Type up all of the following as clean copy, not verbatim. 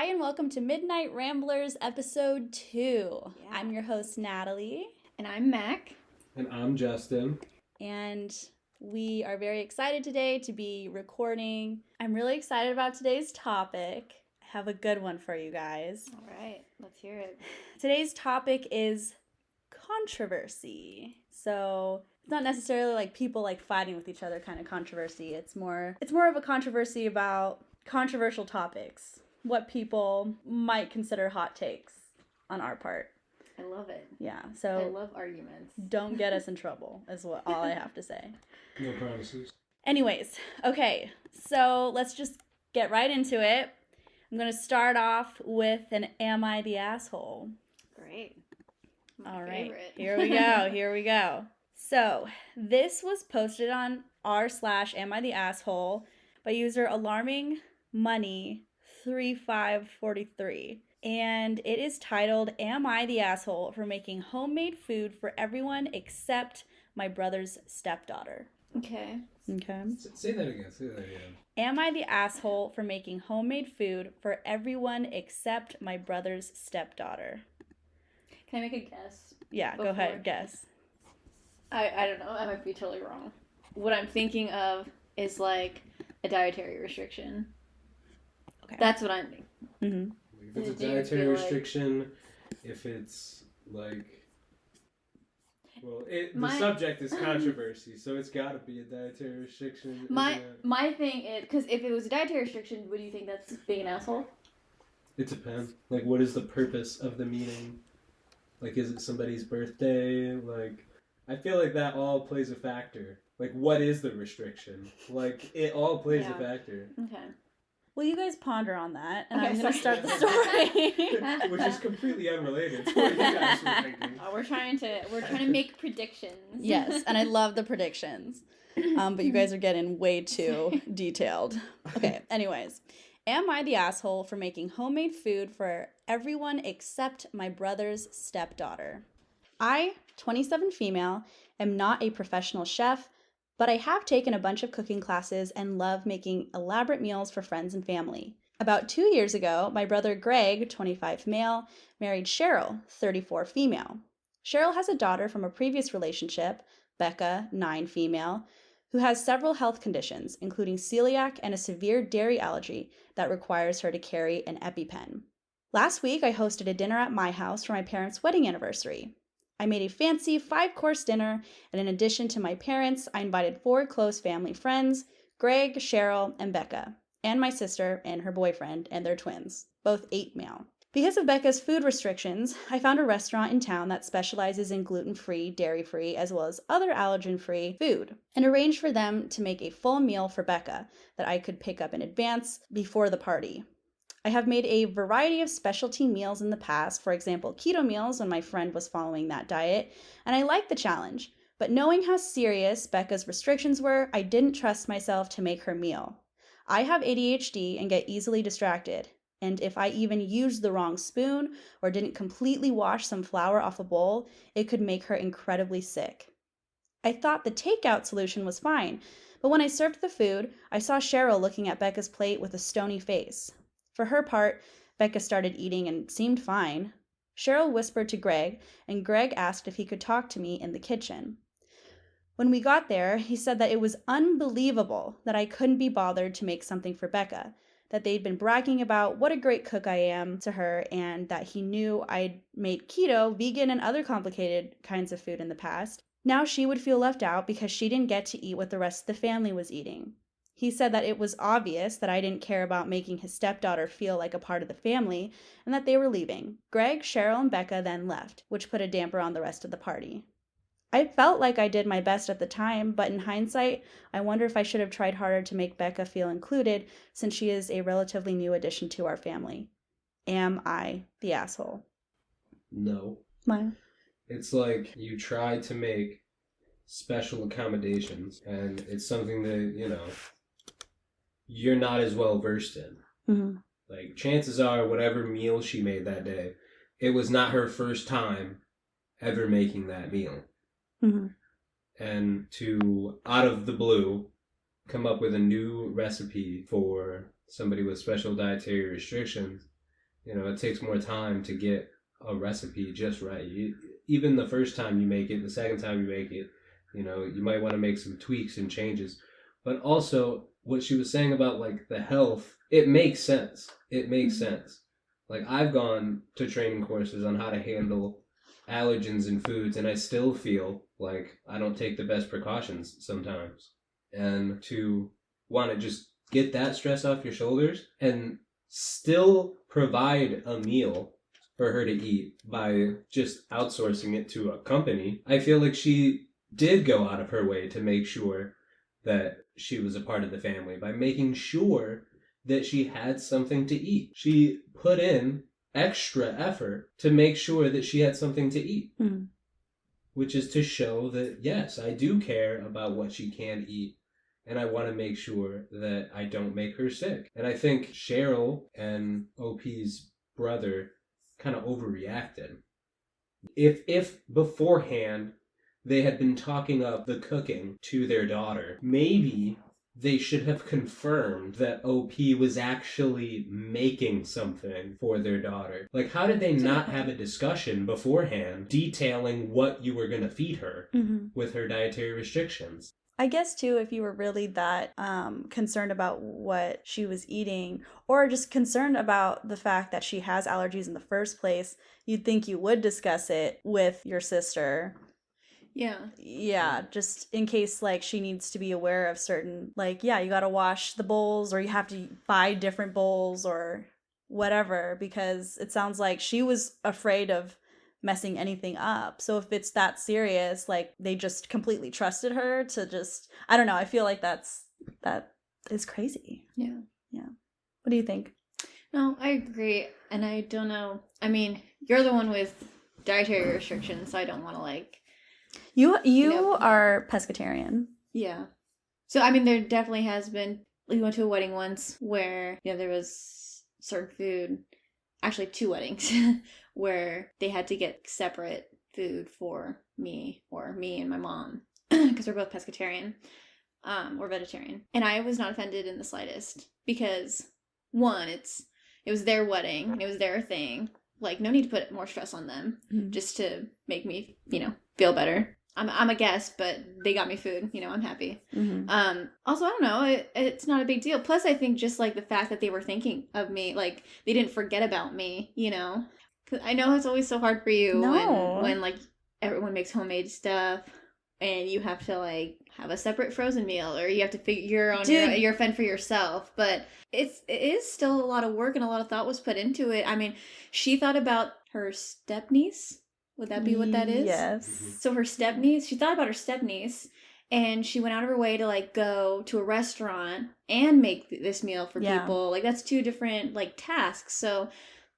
and welcome to Midnight Ramblers episode 2. Yeah. I'm your host, Natalie. And I'm Mac. And I'm Justin. And we are very excited today to be recording. I'm really excited about today's topic. I have a good one for you guys. All right, let's hear it. Today's topic is controversy. So it's not necessarily like people like fighting with each other kind of controversy. It's more of a controversy about controversial topics. What people might consider hot takes on our part. I love it. Yeah, so I love arguments. Don't get us in trouble is what all I have to say. No promises. Anyways, okay, so let's just get right into it. I'm going to start off with an Am I the Asshole? Great. All favorite. right, here we go. So this was posted on r/Am I the Asshole by user Alarming Money 3543. And it is titled, Am I the Asshole for Making Homemade Food for Everyone Except My Brother's Stepdaughter? Okay. Say that again. Am I the asshole for making homemade food for everyone except my brother's stepdaughter? Can I make a guess? Yeah, go ahead, guess. I don't know. I might be totally wrong. What I'm thinking of is like a dietary restriction. Okay. That's what I'm thinking. Mm-hmm. If it's a dietary restriction, if it's like... Well, the subject is controversy, so it's got to be a dietary restriction. My thing is, because if it was a dietary restriction, would you think that's being an asshole? It depends. Like, what is the purpose of the meeting? Like, is it somebody's birthday? Like, I feel like that all plays a factor. Like, what is the restriction? Like, it all plays a factor. Okay. Well, you guys ponder on that, and Okay, I'm going to start the story. Which is completely unrelated to what you guys were thinking. We're trying to make predictions. Yes, and I love the predictions. But you guys are getting way too detailed. Okay, anyways. Am I the asshole for making homemade food for everyone except my brother's stepdaughter? I, 27 female, am not a professional chef, but I have taken a bunch of cooking classes and love making elaborate meals for friends and family. About 2 years ago, my brother Greg, 25 male, married Cheryl, 34 female. Cheryl has a daughter from a previous relationship, Becca, 9 female, who has several health conditions, including celiac and a severe dairy allergy that requires her to carry an EpiPen. Last week, I hosted a dinner at my house for my parents' wedding anniversary. I made a fancy 5-course dinner, and in addition to my parents, I invited 4 close family friends, Greg, Cheryl, and Becca, and my sister and her boyfriend and their twins, both 8 male. Because of Becca's food restrictions, I found a restaurant in town that specializes in gluten-free, dairy-free, as well as other allergen-free food, and arranged for them to make a full meal for Becca that I could pick up in advance before the party. I have made a variety of specialty meals in the past, for example, keto meals when my friend was following that diet, and I liked the challenge. But knowing how serious Becca's restrictions were, I didn't trust myself to make her meal. I have ADHD and get easily distracted, and if I even used the wrong spoon or didn't completely wash some flour off a bowl, it could make her incredibly sick. I thought the takeout solution was fine, but when I served the food, I saw Cheryl looking at Becca's plate with a stony face. For her part, Becca started eating and seemed fine. Cheryl whispered to Greg, and Greg asked if he could talk to me in the kitchen. When we got there, he said that it was unbelievable that I couldn't be bothered to make something for Becca, that they'd been bragging about what a great cook I am to her, and that he knew I'd made keto, vegan, and other complicated kinds of food in the past. Now she would feel left out because she didn't get to eat what the rest of the family was eating. He said that it was obvious that I didn't care about making his stepdaughter feel like a part of the family, and that they were leaving. Greg, Cheryl, and Becca then left, which put a damper on the rest of the party. I felt like I did my best at the time, but in hindsight, I wonder if I should have tried harder to make Becca feel included, since she is a relatively new addition to our family. Am I the asshole? No. Why? It's like you try to make special accommodations, and it's something that, you're not as well versed in. Mm-hmm. Like, chances are, whatever meal she made that day, it was not her first time ever making that meal. Mm-hmm. And to, out of the blue, come up with a new recipe for somebody with special dietary restrictions You know, it takes more time to get a recipe just right. Even the first time you make it, the second time you make it, you know, you might want to make some tweaks and changes. But also, what she was saying about, like, the health, it makes sense. It makes sense. Like, I've gone to training courses on how to handle allergens in foods, and I still feel like I don't take the best precautions sometimes. And to want to just get that stress off your shoulders and still provide a meal for her to eat by just outsourcing it to a company, I feel like she did go out of her way to make sure that she was a part of the family by making sure that she had something to eat. She put in extra effort to make sure that she had something to eat, which is to show that, yes, I do care about what she can eat, and I want to make sure that I don't make her sick. And I think Cheryl and OP's brother kind of overreacted. If beforehand they had been talking up the cooking to their daughter, maybe they should have confirmed that OP was actually making something for their daughter. Like, how did they not have a discussion beforehand detailing what you were going to feed her with her dietary restrictions? I guess, too, if you were really that concerned about what she was eating, or just concerned about the fact that she has allergies in the first place, you'd think you would discuss it with your sister. Yeah, just in case, like, she needs to be aware of certain, like, yeah, you gotta wash the bowls, or you have to buy different bowls, or whatever, because it sounds like she was afraid of messing anything up. So if it's that serious, like, they just completely trusted her to just, I don't know, I feel like that is crazy. Yeah. What do you think? No, I agree, and I don't know. I mean, you're the one with dietary restrictions, so I don't want to, like... You are pescatarian. Yeah. So, I mean, there definitely has been... We went to a wedding once where, there was certain food... Actually, 2 weddings where they had to get separate food for me, or me and my mom, because we're both pescatarian, or vegetarian. And I was not offended in the slightest, because, one, it was their wedding, and it was their thing. Like, no need to put more stress on them, just to make me, feel better. I'm a guest, but they got me food. I'm happy. Also, I don't know. It's not a big deal. Plus, I think just, like, the fact that they were thinking of me, like, they didn't forget about me, 'Cause I know it's always so hard for you when, like, everyone makes homemade stuff, and you have to, like, have a separate frozen meal, or you have to figure on your fend for yourself. But it is still a lot of work, and a lot of thought was put into it. I mean, she thought about her stepniece. Would that be what that is? Yes. So her stepniece, she thought about her stepniece, and she went out of her way to, like, go to a restaurant and make this meal for people. Like, that's 2 different, like, tasks. So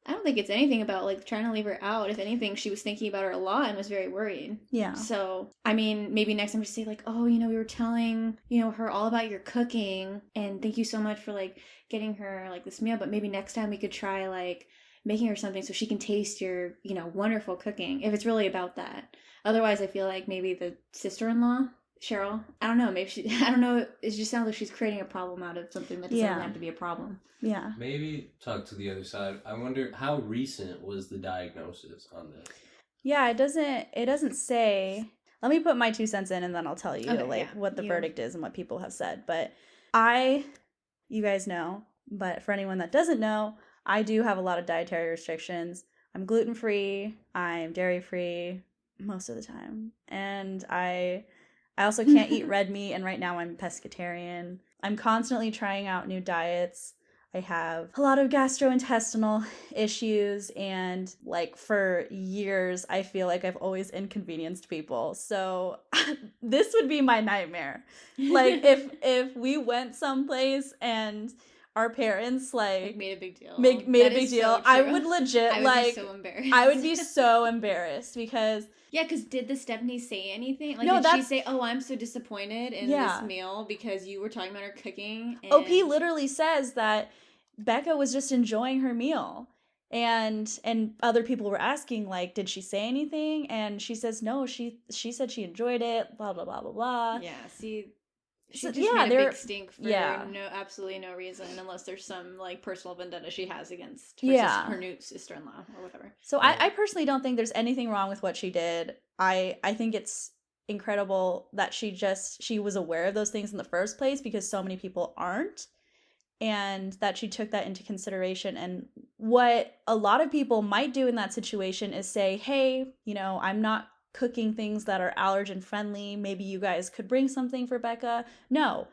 I don't think it's anything about, like, trying to leave her out. If anything, she was thinking about her a lot and was very worried. Yeah. So, I mean, maybe next time we say, like, oh, we were telling, her all about your cooking, and thank you so much for, like, getting her, like, this meal, but maybe next time we could try, like, making her something so she can taste your, wonderful cooking, if it's really about that. Otherwise, I feel like maybe the sister-in-law, Cheryl, I don't know, I don't know, it just sounds like she's creating a problem out of something that doesn't have to be a problem. Yeah. Maybe talk to the other side. I wonder, how recent was the diagnosis on this? Yeah, it doesn't say. Let me put my 2 cents in, and then I'll tell you what the verdict is and what people have said. But you guys know, but for anyone that doesn't know, I do have a lot of dietary restrictions. I'm gluten-free, I'm dairy-free most of the time. And I also can't eat red meat, and right now I'm pescatarian. I'm constantly trying out new diets. I have a lot of gastrointestinal issues, and, like, for years I feel like I've always inconvenienced people. So this would be my nightmare. Like, if we went someplace and our parents, like made a big deal. Made a big deal. So I would legit, I would be so embarrassed. I would be so embarrassed because... Yeah, because did the stepniece say anything? Like, did she say, oh, I'm so disappointed in this meal because you were talking about her cooking? And... OP literally says that Becca was just enjoying her meal. And other people were asking, like, did she say anything? And she says, no, she said she enjoyed it, blah, blah, blah, blah, blah. Yeah, see... She So, just yeah, made a they're big stink for yeah. absolutely no reason, unless there's some like personal vendetta she has against her new sister-in-law or whatever. So Right. I personally don't think there's anything wrong with what she did. I think it's incredible that she was aware of those things in the first place, because so many people aren't, and that she took that into consideration. And what a lot of people might do in that situation is say, hey, I'm not cooking things that are allergen friendly. Maybe you guys could bring something for Becca. No,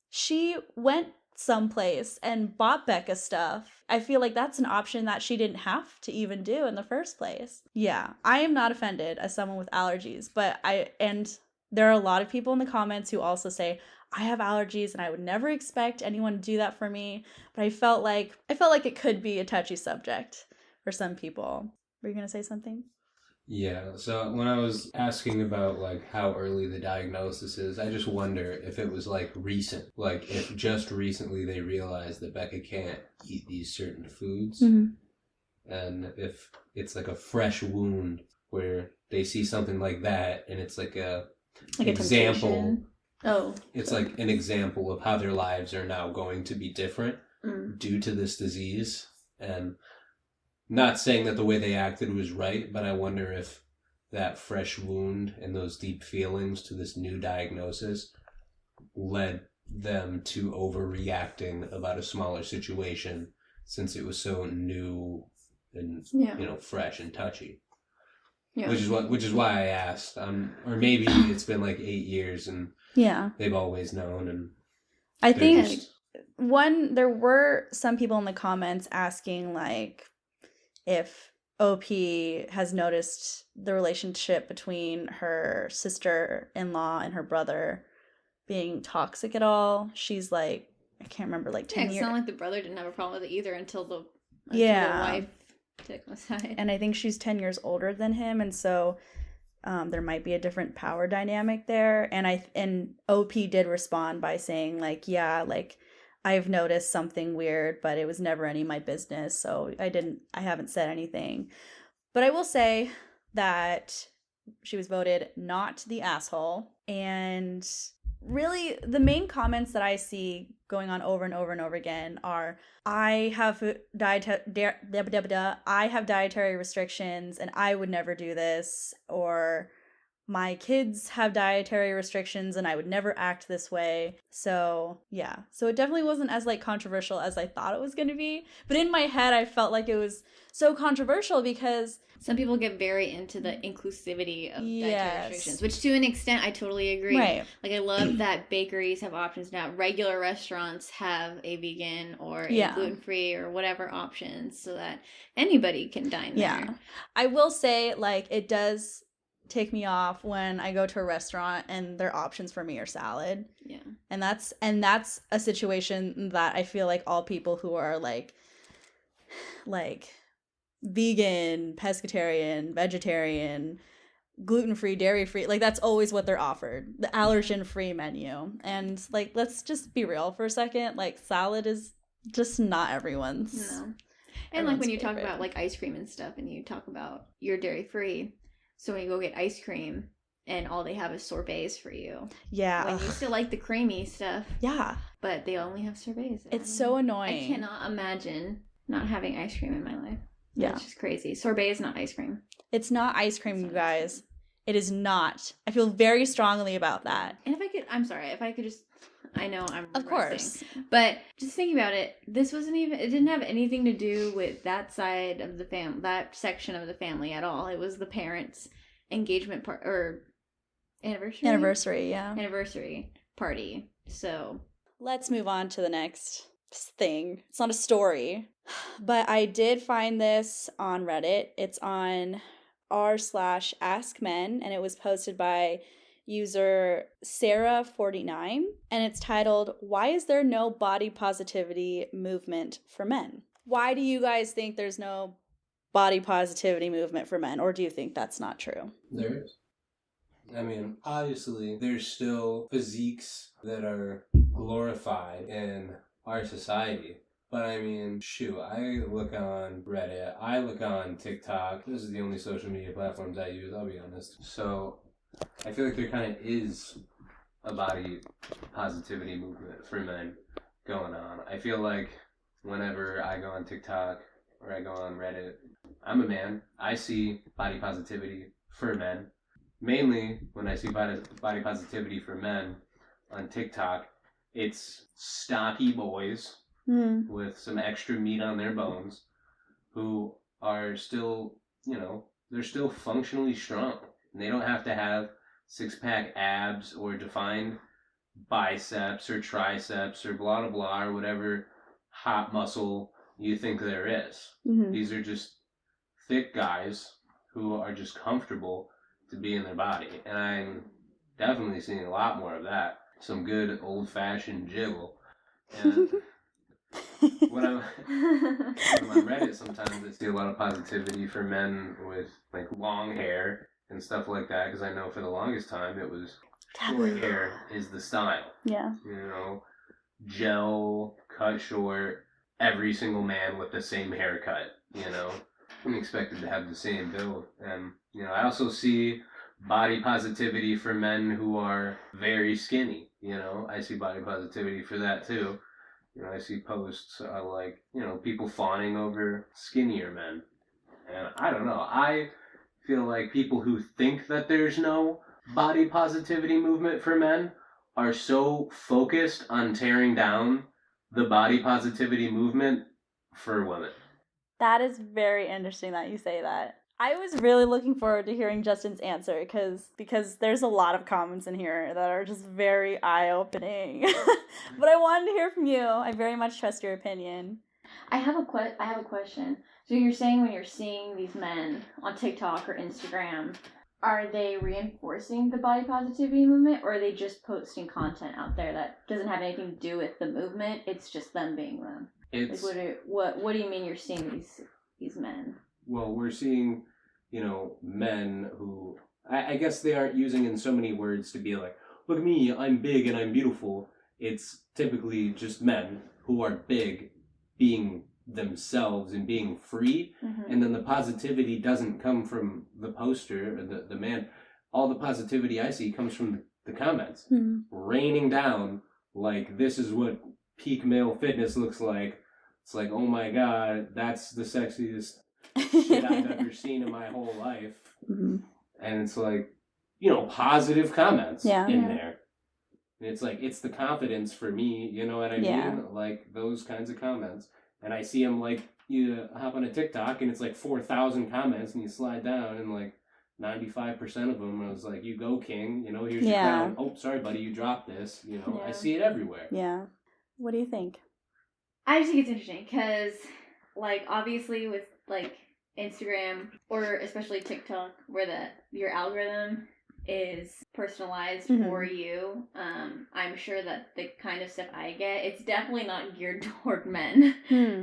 she went someplace and bought Becca stuff. I feel like that's an option that she didn't have to even do in the first place. Yeah, I am not offended as someone with allergies, and there are a lot of people in the comments who also say, I have allergies and I would never expect anyone to do that for me. But I felt like it could be a touchy subject for some people. Were you going to say something? Yeah, so when I was asking about like how early the diagnosis is, I just wonder if it was like recent, like if just recently they realized that Becca can't eat these certain foods, and if it's like a fresh wound where they see something like that and it's like an example. It's like an example of how their lives are now going to be different due to this disease. And not saying that the way they acted was right, but I wonder if that fresh wound and those deep feelings to this new diagnosis led them to overreacting about a smaller situation, since it was so new and fresh and touchy. Yeah. Which is why I asked. Or maybe it's been like 8 years and they've always known. And I think there were some people in the comments asking like if OP has noticed the relationship between her sister-in-law and her brother being toxic at all. She's like, I can't remember, like 10 years. It's not like the brother didn't have a problem with it either until the wife took him aside. And I think she's 10 years older than him, and so there might be a different power dynamic there. And OP did respond by saying like, yeah, like I've noticed something weird, but it was never any of my business, so I haven't said anything. But I will say that she was voted not the asshole, and really the main comments that I see going on over and over and over again are, I have dietary restrictions and I would never do this, or my kids have dietary restrictions and I would never act this way. So yeah, so it definitely wasn't as like controversial as I thought it was going to be, but in my head I felt like it was so controversial because some people get very into the inclusivity of dietary restrictions, which to an extent I totally agree. Right. Like I love that bakeries have options now. Regular restaurants have a vegan or a gluten-free or whatever options so that anybody can dine there. Yeah. I will say like it does take me off when I go to a restaurant and their options for me are salad. Yeah. And that's a situation that I feel like all people who are like vegan, pescatarian, vegetarian, gluten-free, dairy-free, like that's always what they're offered. The allergen-free menu. And like let's just be real for a second, like salad is just not everyone's. No. And like when you talk about like ice cream and stuff and you talk about you're dairy-free, so when you go get ice cream and all they have is sorbets for you. Yeah. When you still like the creamy stuff. Yeah. But they only have sorbets. It's so annoying. I cannot imagine not having ice cream in my life. Yeah. It's just crazy. Sorbet is not ice cream. It's not ice cream, you guys. It is not. I feel very strongly about that. And if I could just, I know I'm of course, but just thinking about it, it didn't have anything to do with that side of the that section of the family at all. It was the parents' engagement anniversary party. So let's move on to the next thing. It's not a story, but I did find this on Reddit. It's on r/askmen, and it was posted by user Sarah49, and it's titled, "Why is there no body positivity movement for men?" Why do you guys think there's no body positivity movement for men, or do you think that's not true? There is. I mean, obviously, there's still physiques that are glorified in our society. But I mean, shoot, I look on Reddit, I look on TikTok. This is the only social media platforms I use, I'll be honest. So I feel like there kind of is a body positivity movement for men going on. I feel like whenever I go on TikTok or I go on Reddit, I'm a man. I see body positivity for men. Mainly when I see body positivity for men on TikTok, it's stocky boys with some extra meat on their bones who are still, they're still functionally strong. And they don't have to have six-pack abs or defined biceps or triceps or blah blah blah or whatever hot muscle you think there is. Mm-hmm. These are just thick guys who are just comfortable to be in their body. And I'm definitely seeing a lot more of that. Some good old-fashioned jiggle. And when I'm on Reddit, sometimes I see a lot of positivity for men with like long hair and stuff like that, because I know for the longest time it was short hair is the style. Yeah. Gel, cut short, every single man with the same haircut, I'm expected to have the same build. And, I also see body positivity for men who are very skinny, I see body positivity for that too. I see posts like, people fawning over skinnier men. And I don't know, I feel like people who think that there's no body positivity movement for men are so focused on tearing down the body positivity movement for women. That is very interesting that you say that. I was really looking forward to hearing Justin's answer because there's a lot of comments in here that are just very eye-opening. But I wanted to hear from you. I very much trust your opinion. I have a question. So you're saying when you're seeing these men on TikTok or Instagram, are they reinforcing the body positivity movement, or are they just posting content out there that doesn't have anything to do with the movement? It's just them being them. It's what do you mean you're seeing these men? Well, we're seeing, men who I guess they aren't using in so many words to be like, look at me, I'm big and I'm beautiful. It's typically just men who are big being themselves and being free. Mm-hmm. And then the positivity doesn't come from the poster or the man. All the positivity I see comes from the comments. Mm-hmm. Raining down like, this is what peak male fitness looks like. It's like, oh my god, that's the sexiest shit I've ever seen in my whole life. Mm-hmm. And it's like, positive comments in there. And it's like, it's the confidence for me, you know what I mean? Like, those kinds of comments. And I see them, like, you hop on a TikTok and it's like 4,000 comments and you slide down and like 95% of them I was like, you go king, here's your crown. Oh, sorry buddy, you dropped this. I see it everywhere. Yeah. What do you think? I just think it's interesting because, like, obviously with, like, Instagram or especially TikTok, where your algorithm is personalized for you, I'm sure that the kind of stuff I get, it's definitely not geared toward men.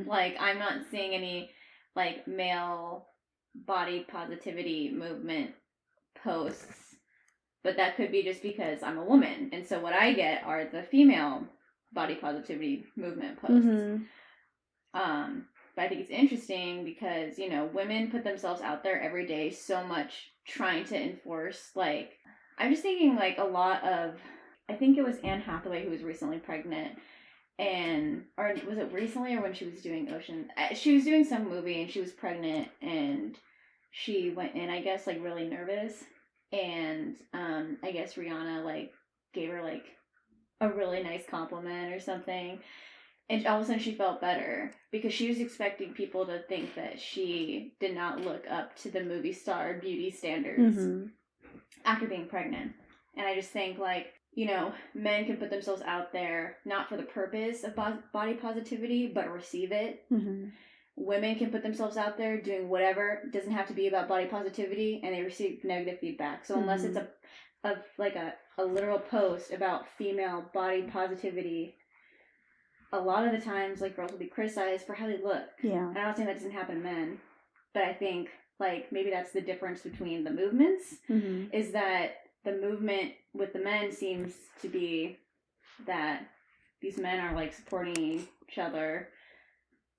Like, I'm not seeing any, like, male body positivity movement posts, but that could be just because I'm a woman, and so what I get are the female body positivity movement posts. But I think it's interesting because, women put themselves out there every day so much trying to enforce, like, I'm just thinking, like, a lot of, I think it was Anne Hathaway who was recently pregnant, or was it recently or when she was doing Ocean? She was doing some movie and she was pregnant and she went in, I guess, like, really nervous, and, I guess Rihanna, like, gave her, like, a really nice compliment or something. And all of a sudden she felt better because she was expecting people to think that she did not look up to the movie star beauty standards after being pregnant. And I just think, like, men can put themselves out there not for the purpose of body positivity, but receive it. Women can put themselves out there doing whatever. It doesn't have to be about body positivity, and they receive negative feedback. So unless it's a literal post about female body positivity, a lot of the times, like, girls will be criticized for how they look. Yeah. And I'm not saying that doesn't happen to men, but I think, like, maybe that's the difference between the movements, is that the movement with the men seems to be that these men are, like, supporting each other,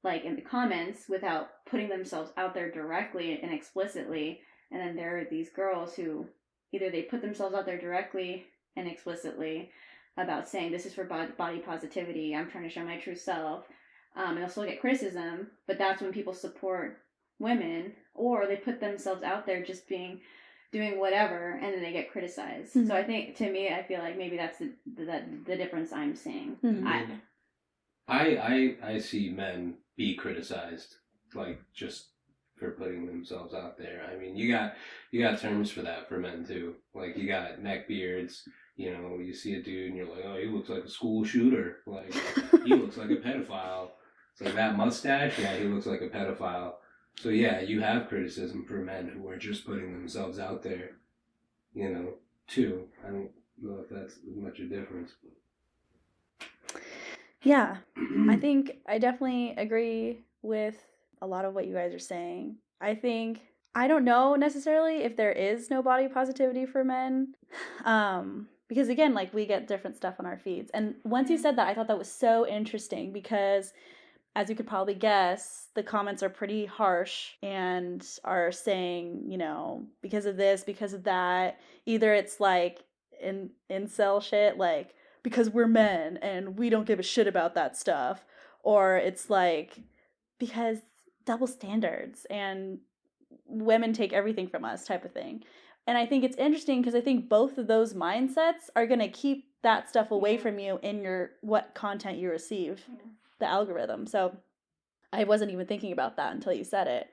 like, in the comments without putting themselves out there directly and explicitly. And then there are these girls who either they put themselves out there directly and explicitly about saying this is for body positivity, I'm trying to show my true self, and they'll still get criticism, but that's when people support women, or they put themselves out there just doing whatever, and then they get criticized. Mm-hmm. So I think, to me, I feel like maybe that's the difference I'm seeing. Mm-hmm. I see men be criticized, like, just for putting themselves out there. I mean, you got terms for that for men too. Like, you got neck beards. You know, you see a dude and you're like, oh, he looks like a school shooter. Like, he looks like a pedophile. It's like, that mustache, yeah, he looks like a pedophile. So yeah, you have criticism for men who are just putting themselves out there, you know, too. I don't know if that's much a difference. Yeah, I think I definitely agree with a lot of what you guys are saying. I don't know necessarily if there is no body positivity for men. Because again, like, we get different stuff on our feeds. And once you said that, I thought that was so interesting because, as you could probably guess, the comments are pretty harsh and are saying, you know, because of this, because of that. Either it's like incel shit, like, because we're men and we don't give a shit about that stuff. Or it's like, because double standards and women take everything from us type of thing. And I think it's interesting because I think both of those mindsets are going to keep that stuff away from you in what content you receive, the algorithm. So I wasn't even thinking about that until you said it.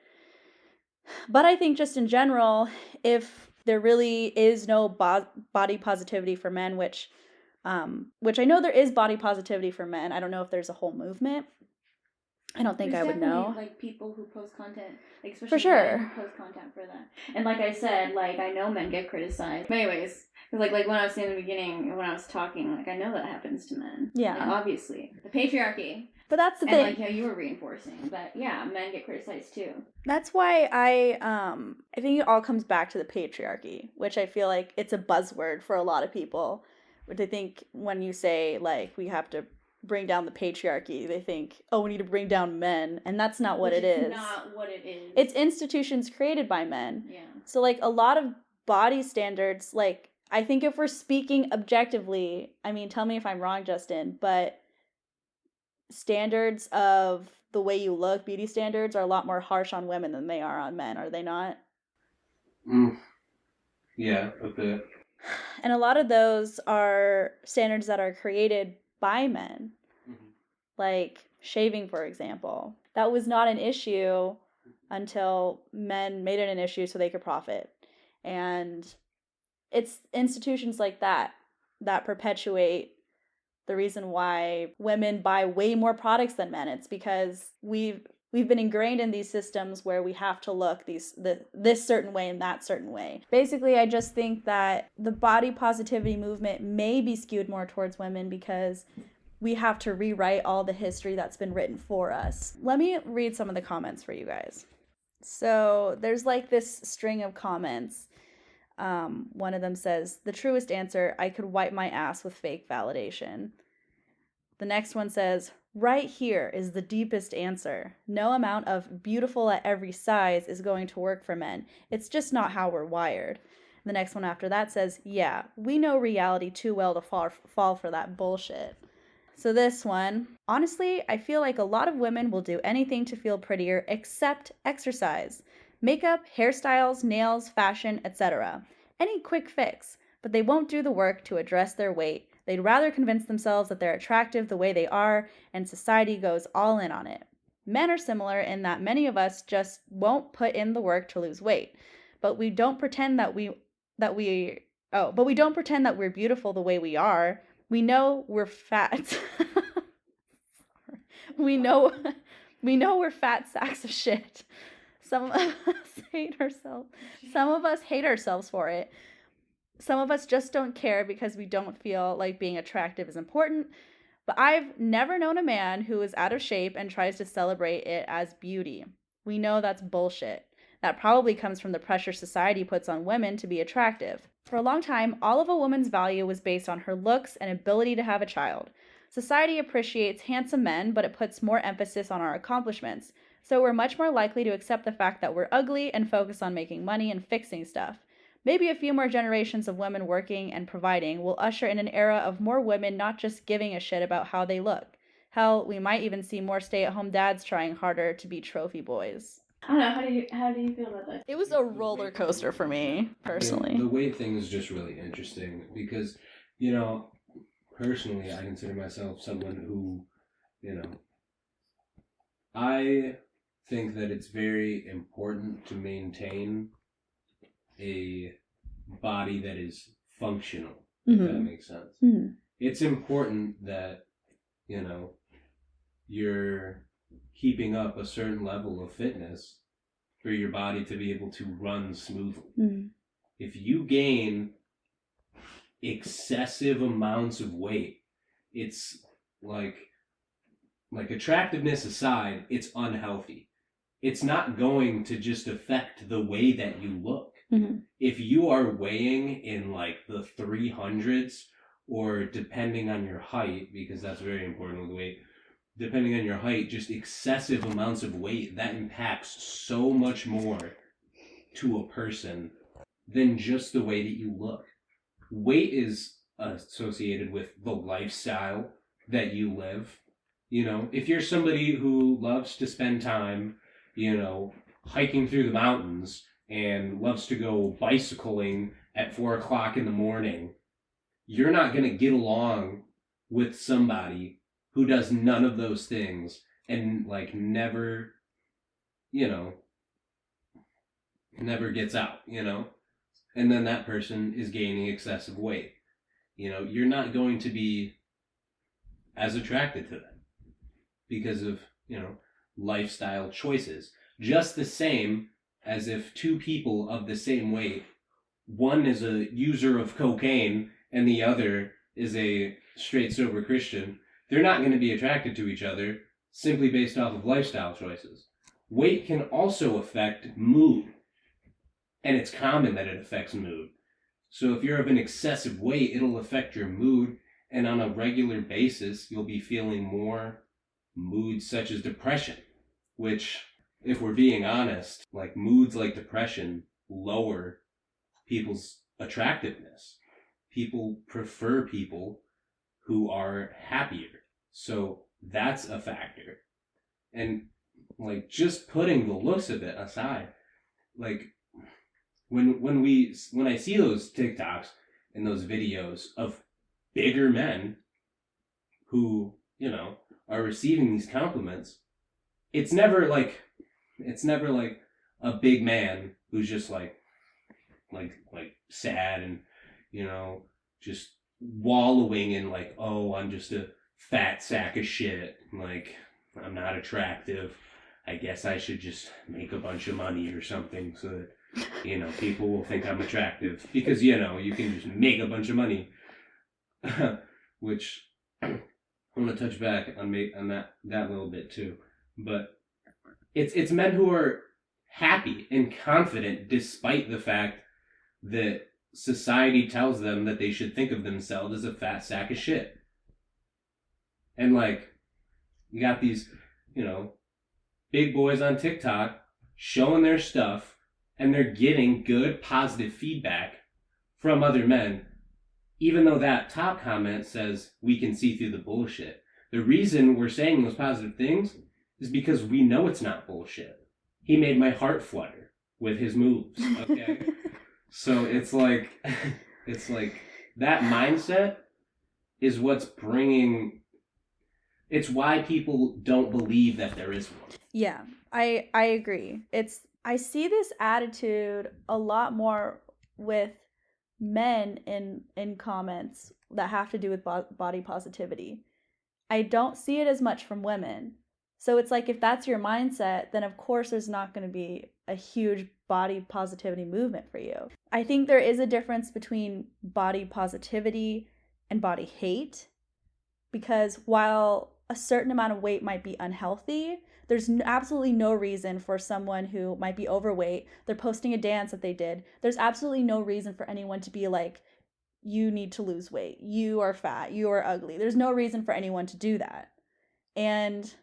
But I think just in general, if there really is no body positivity for men, which I know there is body positivity for men. I don't know if there's a whole movement. I don't think I would know. Like, people who post content, like, especially for sure, men who post content for that. And like I said, like, I know men get criticized. But anyways, because like when I was saying in the beginning, when I was talking, like, I know that happens to men. Yeah. Like, obviously, the patriarchy. But that's the thing. And like how you were reinforcing, but yeah, men get criticized too. That's why I think it all comes back to the patriarchy, which I feel like it's a buzzword for a lot of people. Which I think when you say, like, we have to bring down the patriarchy, they think, oh, we need to bring down men, and that's not what it is. Not what it is. It's institutions created by men. Yeah. So, like, a lot of body standards, like, I think if we're speaking objectively, I mean, tell me if I'm wrong, Justin, but standards of the way you look, beauty standards, are a lot more harsh on women than they are on men, are they not? Yeah, a bit. And a lot of those are standards that are created by men. Mm-hmm. Like shaving, for example. That was not an issue until men made it an issue so they could profit. And it's institutions like that perpetuate the reason why women buy way more products than men. It's because we've been ingrained in these systems where we have to look this certain way and that certain way. Basically, I just think that the body positivity movement may be skewed more towards women because we have to rewrite all the history that's been written for us. Let me read some of the comments for you guys. So there's like this string of comments. One of them says, the truest answer, I could wipe my ass with fake validation. The next one says, right here is the deepest answer. No amount of beautiful at every size is going to work for men. It's just not how we're wired. The next one after that says, yeah, we know reality too well to fall for that bullshit. So this one, honestly, I feel like a lot of women will do anything to feel prettier except exercise. Makeup, hairstyles, nails, fashion, etc. Any quick fix, but they won't do the work to address their weight. They'd rather convince themselves that they're attractive the way they are, and society goes all in on it. Men are similar in that many of us just won't put in the work to lose weight, but we don't pretend that we're beautiful the way we are. We know we're fat. we know we're fat sacks of shit. Some of us hate ourselves. Some of us hate ourselves for it. Some of us just don't care because we don't feel like being attractive is important. But I've never known a man who is out of shape and tries to celebrate it as beauty. We know that's bullshit. That probably comes from the pressure society puts on women to be attractive. For a long time, all of a woman's value was based on her looks and ability to have a child. Society appreciates handsome men, but it puts more emphasis on our accomplishments. So we're much more likely to accept the fact that we're ugly and focus on making money and fixing stuff. Maybe a few more generations of women working and providing will usher in an era of more women not just giving a shit about how they look. Hell, we might even see more stay-at-home dads trying harder to be trophy boys. I don't know. How do you feel about that? It was a roller coaster for me, personally. The weight thing is just really interesting because, you know, personally, I consider myself someone who, you know, I think that it's very important to maintain a body that is functional, if that makes sense. Mhm. It's important that, you know, you're keeping up a certain level of fitness for your body to be able to run smoothly. Mhm. If you gain excessive amounts of weight, it's like attractiveness aside, it's unhealthy. It's not going to just affect the way that you look. Mhm. If you are weighing in like the 300s, or depending on your height, because that's very important with weight, depending on your height, just excessive amounts of weight, that impacts so much more to a person than just the way that you look. Weight is associated with the lifestyle that you live. You know, if you're somebody who loves to spend time, you know, hiking through the mountains and loves to go bicycling at 4 o'clock in the morning, you're not going to get along with somebody who does none of those things and like never, you know, never gets out, you know? And then that person is gaining excessive weight. You know, you're not going to be as attracted to them because of, you know, lifestyle choices. Just the same as if two people of the same weight, one is a user of cocaine and the other is a straight sober Christian, they're not going to be attracted to each other simply based off of lifestyle choices. Weight can also affect mood, and it's common that it affects mood. So if you're of an excessive weight, it'll affect your mood, and on a regular basis, you'll be feeling more moods such as depression, which, if we're being honest, like moods like depression lower people's attractiveness. People prefer people who are happier. So that's a factor. And like just putting the looks of it aside, like when I see those TikToks and those videos of bigger men who, you know, are receiving these compliments, it's never like a big man who's just like sad and, you know, just wallowing in like, oh, I'm just a fat sack of shit, like I'm not attractive, I guess I should just make a bunch of money or something so that, you know, people will think I'm attractive, because, you know, you can just make a bunch of money. Which I want to touch back on that little bit too. But it's men who are happy and confident despite the fact that society tells them that they should think of themselves as a fat sack of shit. And like, you got these, you know, big boys on TikTok showing their stuff, and they're getting good positive feedback from other men, even though that top comment says we can see through the bullshit. The reason we're saying those positive things is because we know it's not bullshit. He made my heart flutter with his moves, okay? So it's like that mindset is what's bringing, it's why people don't believe that there is one. Yeah, I agree. I see this attitude a lot more with men in comments that have to do with body positivity. I don't see it as much from women. So it's like, if that's your mindset, then of course there's not going to be a huge body positivity movement for you. I think there is a difference between body positivity and body hate, because while a certain amount of weight might be unhealthy, there's absolutely no reason for someone who might be overweight, they're posting a dance that they did, there's absolutely no reason for anyone to be like, you need to lose weight, you are fat, you are ugly. There's no reason for anyone to do that. And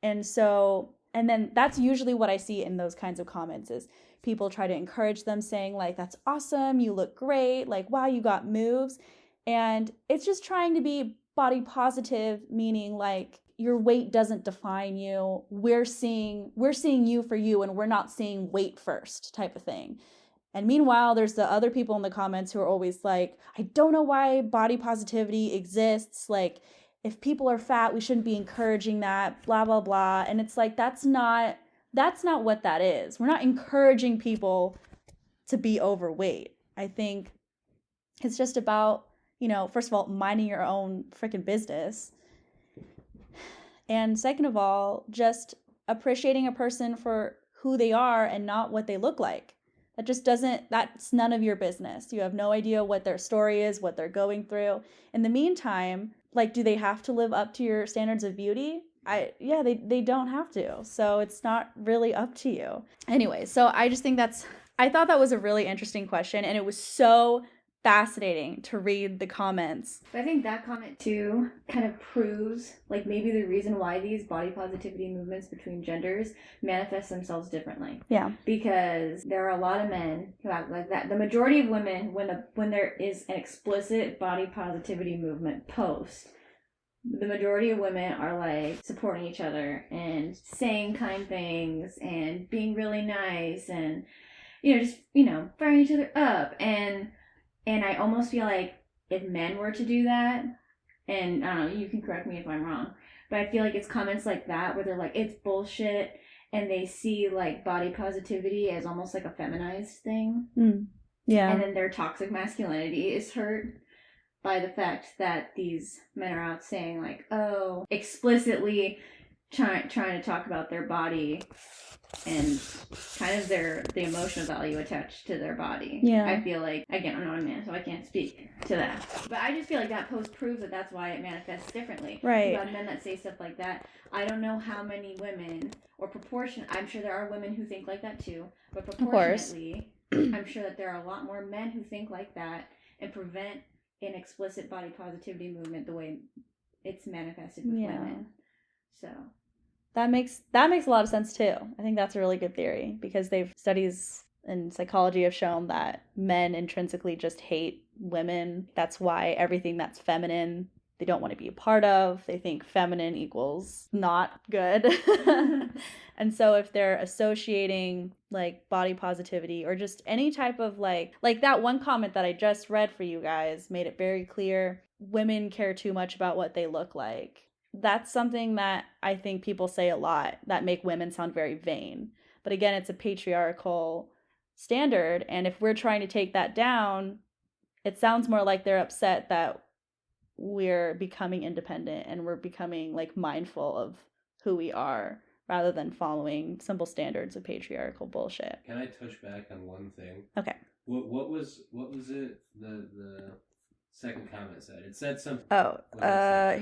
then that's usually what I see in those kinds of comments, is people try to encourage them saying like, that's awesome, you look great, like, wow, you got moves. And it's just trying to be body positive, meaning like your weight doesn't define you. We're seeing you for you, and we're not seeing weight first type of thing. And meanwhile, there's the other people in the comments who are always like, I don't know why body positivity exists. Like, if people are fat, we shouldn't be encouraging that, blah, blah, blah. And it's like, that's not what that is. We're not encouraging people to be overweight. I think it's just about, first of all, minding your own freaking business. And second of all, just appreciating a person for who they are and not what they look like. That's none of your business. You have no idea what their story is, what they're going through. In the meantime, like, do they have to live up to your standards of beauty? They don't have to. So it's not really up to you. Anyway, so I just think I thought that was a really interesting question, and it was so fascinating to read the comments. But I think that comment too kind of proves like maybe the reason why these body positivity movements between genders manifest themselves differently. Yeah. Because there are a lot of men who act like that. The majority of women, when there is an explicit body positivity movement post, the majority of women are like supporting each other and saying kind things and being really nice and just firing each other up. And I almost feel like if men were to do that, and I don't know, you can correct me if I'm wrong, but I feel like it's comments like that where they're like, it's bullshit, and they see like body positivity as almost like a feminized thing. Yeah. And then their toxic masculinity is hurt by the fact that these men are out saying like, oh, explicitly trying to talk about their body and kind of the emotional value attached to their body. Yeah. I feel like, again, I'm not a man, so I can't speak to that. But I just feel like that post proves that that's why it manifests differently. Right. You got men that say stuff like that. I don't know how many women, or proportion, I'm sure there are women who think like that too, but proportionately, I'm sure that there are a lot more men who think like that and prevent an explicit body positivity movement the way it's manifested with women. So... That makes a lot of sense too. I think that's a really good theory because studies in psychology have shown that men intrinsically just hate women. That's why everything that's feminine, they don't want to be a part of. They think feminine equals not good. And so if they're associating like body positivity or just any type of like that one comment that I just read for you guys made it very clear, women care too much about what they look like. That's something that I think people say a lot that make women sound very vain. But again, it's a patriarchal standard. And if we're trying to take that down, it sounds more like they're upset that we're becoming independent and we're becoming like mindful of who we are rather than following simple standards of patriarchal bullshit. Can I touch back on one thing? Okay. What was it the second comment said? It said something.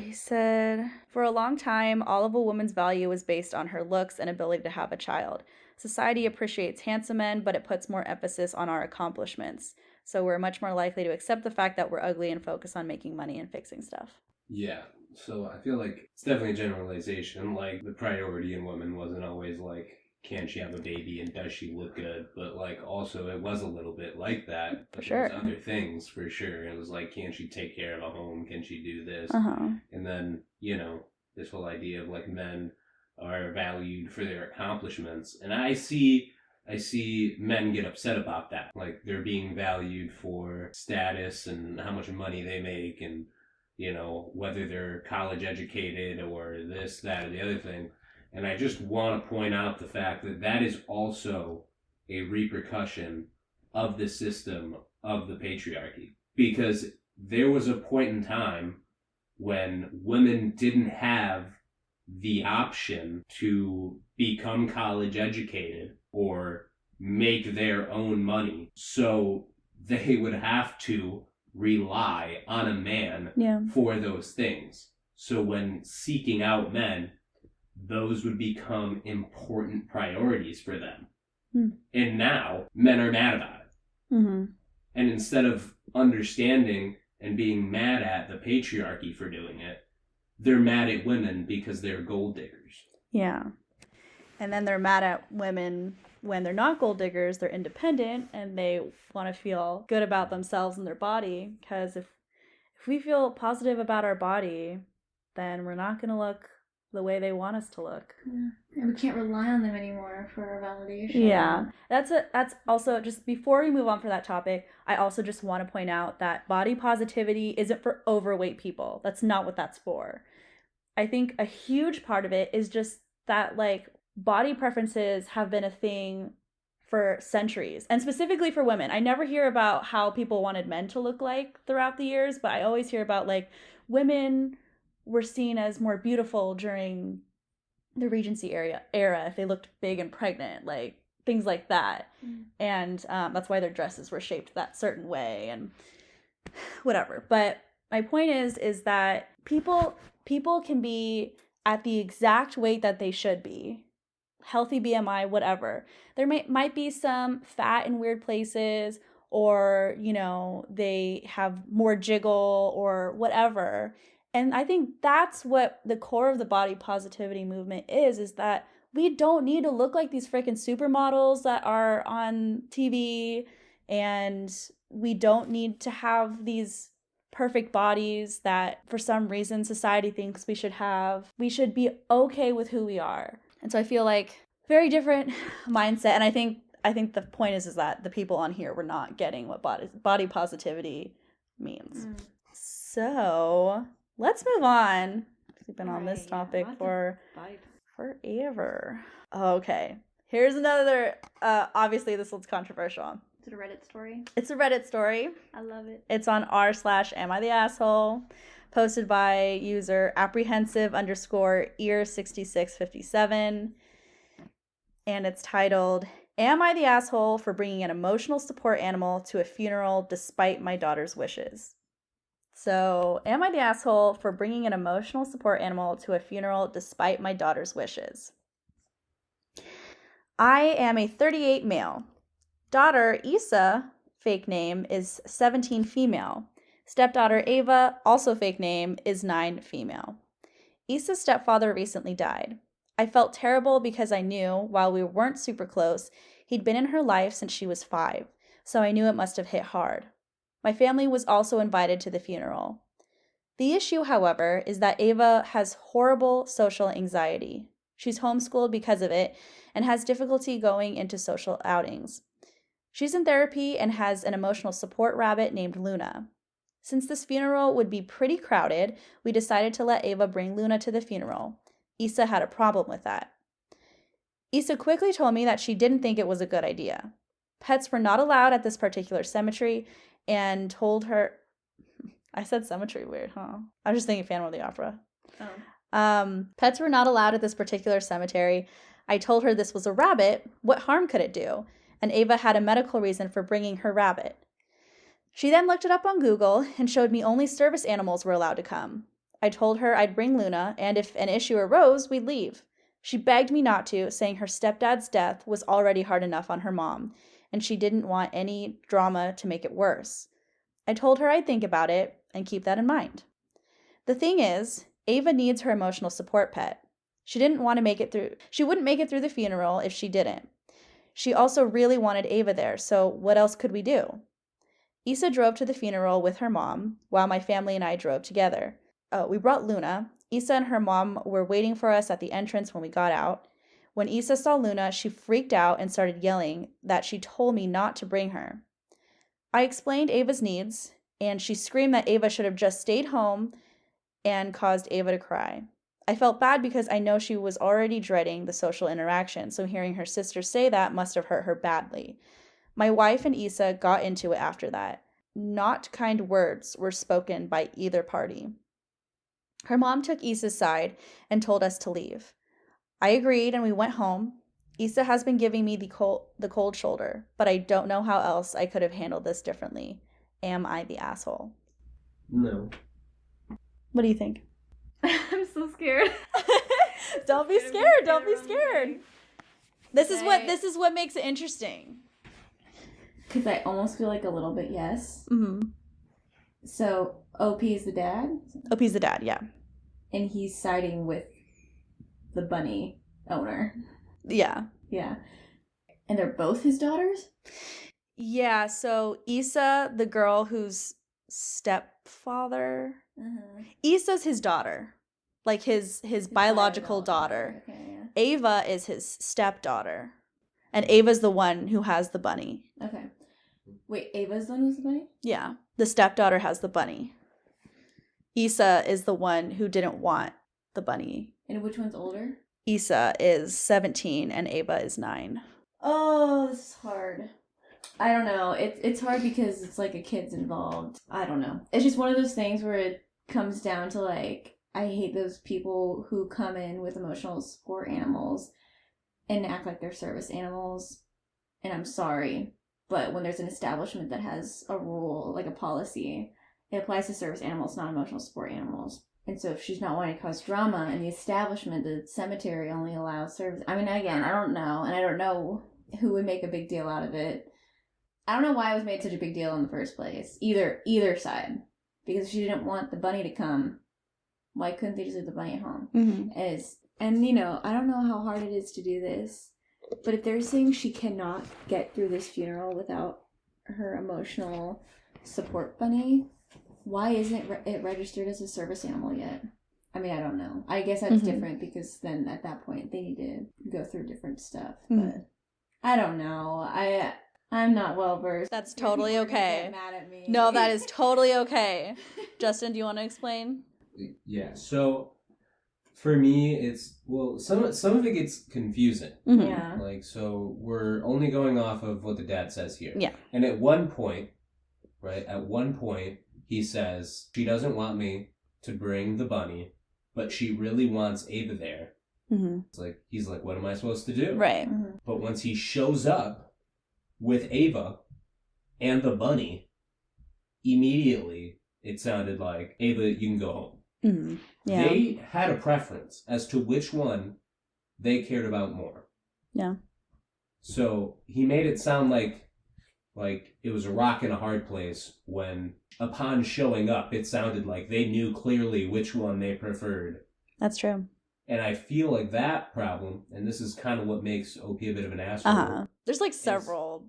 He said, for a long time, all of a woman's value was based on her looks and ability to have a child. Society appreciates handsome men, but it puts more emphasis on our accomplishments. So we're much more likely to accept the fact that we're ugly and focus on making money and fixing stuff. Yeah. So I feel like it's definitely a generalization. Like, the priority in women wasn't always like, can she have a baby and does she look good? But like also it was a little bit like that. But for sure. There was other things for sure. It was like, can she take care of a home? Can she do this? And then, this whole idea of like men are valued for their accomplishments. And I see men get upset about that. Like they're being valued for status and how much money they make and, whether they're college educated or this, that, or the other thing. And I just want to point out the fact that that is also a repercussion of the system of the patriarchy. Because there was a point in time when women didn't have the option to become college educated or make their own money. So they would have to rely on a man for those things. So when seeking out men, those would become important priorities for them. And now men are mad about it. And instead of understanding and being mad at the patriarchy for doing it, they're mad at women because they're gold diggers. Yeah. And then they're mad at women when they're not gold diggers, they're independent and they want to feel good about themselves and their body. Because if we feel positive about our body, then we're not going to look the way they want us to look. Yeah. And we can't rely on them anymore for our validation. Yeah. That's also, just before we move on for that topic, I also just want to point out that body positivity isn't for overweight people. That's not what that's for. I think a huge part of it is just that, like, body preferences have been a thing for centuries, and specifically for women. I never hear about how people wanted men to look like throughout the years, but I always hear about, like, women were seen as more beautiful during the Regency era if they looked big and pregnant, like things like that. And that's why their dresses were shaped that certain way and whatever. But my point is that people can be at the exact weight that they should be, healthy BMI, whatever. There might be some fat in weird places, or, you know, they have more jiggle or whatever. And I think that's what the core of the body positivity movement is that we don't need to look like these freaking supermodels that are on TV, and we don't need to have these perfect bodies that for some reason society thinks we should have. We should be okay with who we are. And so I feel like very different mindset. And I think the point is that the people on here were not getting what body positivity means. So let's move on. We've been on this topic for forever. Okay. Here's another, obviously this one's controversial. Is it a Reddit story? It's a Reddit story. I love it. It's on r/amItheasshole, posted by user apprehensive_ear6657. And it's titled, "Am I the asshole for bringing an emotional support animal to a funeral despite my daughter's wishes?" So, am I the asshole for bringing an emotional support animal to a funeral despite my daughter's wishes? I am a 38 male. Daughter, Issa, fake name, is 17 female. Stepdaughter, Ava, also fake name, is 9 female. Issa's stepfather recently died. I felt terrible because I knew, while we weren't super close, he'd been in her life since she was 5, so I knew it must have hit hard. My family was also invited to the funeral. The issue, however, is that Ava has horrible social anxiety. She's homeschooled because of it and has difficulty going into social outings. She's in therapy and has an emotional support rabbit named Luna. Since this funeral would be pretty crowded, we decided to let Ava bring Luna to the funeral. Issa had a problem with that. Issa quickly told me that she didn't think it was a good idea. Pets were not allowed at this particular cemetery, and told her... I said cemetery weird, huh? I was just thinking Phantom of the Opera. Pets were not allowed at this particular cemetery. I told her this was a rabbit. What harm could it do? And Ava had a medical reason for bringing her rabbit. She then looked it up on Google and showed me only service animals were allowed to come. I told her I'd bring Luna, and if an issue arose, we'd leave. She begged me not to, saying her stepdad's death was already hard enough on her mom, and she didn't want any drama to make it worse. I told her I'd think about it and keep that in mind. The thing is, Ava needs her emotional support pet. She wouldn't make it through the funeral if she didn't. She also really wanted Ava there, so what else could we do? Issa drove to the funeral with her mom, while my family and I drove together. We brought Luna. Issa and her mom were waiting for us at the entrance when we got out. When Issa saw Luna, she freaked out and started yelling that she told me not to bring her. I explained Ava's needs, and she screamed that Ava should have just stayed home and caused Ava to cry. I felt bad because I know she was already dreading the social interaction, so hearing her sister say that must have hurt her badly. My wife and Issa got into it after that. Not kind words were spoken by either party. Her mom took Issa's side and told us to leave. I agreed and we went home. Issa has been giving me the cold shoulder, but I don't know how else I could have handled this differently. Am I the asshole? No. What do you think? I'm so scared. Don't be scared. Don't be scared. This is what makes it interesting. Because I almost feel like a little bit yes. Mm-hmm. So OP is the dad? OP's the dad, yeah. And he's siding with the bunny owner. Yeah. Yeah. And they're both his daughters? Yeah, so Issa, the girl whose stepfather, Issa's his daughter, like his biological daughter. Okay, yeah. Ava is his stepdaughter, and Ava's the one who has the bunny. Okay. Wait, Ava's the one who's the bunny? Yeah, the stepdaughter has the bunny. Issa is the one who didn't want the bunny. And which one's older? Issa is 17 and Ava is 9. Oh, this is hard. I don't know. It's hard because it's like a kid's involved. I don't know. It's just one of those things where it comes down to like, I hate those people who come in with emotional support animals and act like they're service animals. And I'm sorry, but when there's an establishment that has a rule, like a policy, it applies to service animals, not emotional support animals. And so if she's not wanting to cause drama in the establishment, the cemetery only allows service. I mean, again, I don't know. And I don't know who would make a big deal out of it. I don't know why it was made such a big deal in the first place. Either side. Because if she didn't want the bunny to come, why couldn't they just leave the bunny at home? Mm-hmm. And, you know, I don't know how hard it is to do this. But if they're saying she cannot get through this funeral without her emotional support bunny, why isn't it registered as a service animal yet? I mean, I don't know. I guess that's different because then at that point they need to go through different stuff. But I don't know. I'm not well versed. That's totally okay. Get mad at me. No, that is totally okay. Justin, do you want to explain? Yeah. So for me, it's some of it gets confusing. Mm-hmm. Yeah. Like, so we're only going off of what the dad says here. Yeah. And at one point, right? At one point, he says she doesn't want me to bring the bunny, but she really wants Ava there. Mm-hmm. He's like, what am I supposed to do? Right. Mm-hmm. But once he shows up with Ava and the bunny, immediately it sounded like, Ava, you can go home. Mm-hmm. Yeah. They had a preference as to which one they cared about more. Yeah. So he made it sound like it was a rock in a hard place when, upon showing up, it sounded like they knew clearly which one they preferred. That's true. And I feel like that problem, and this is kind of what makes OP a bit of an asshole. There's like several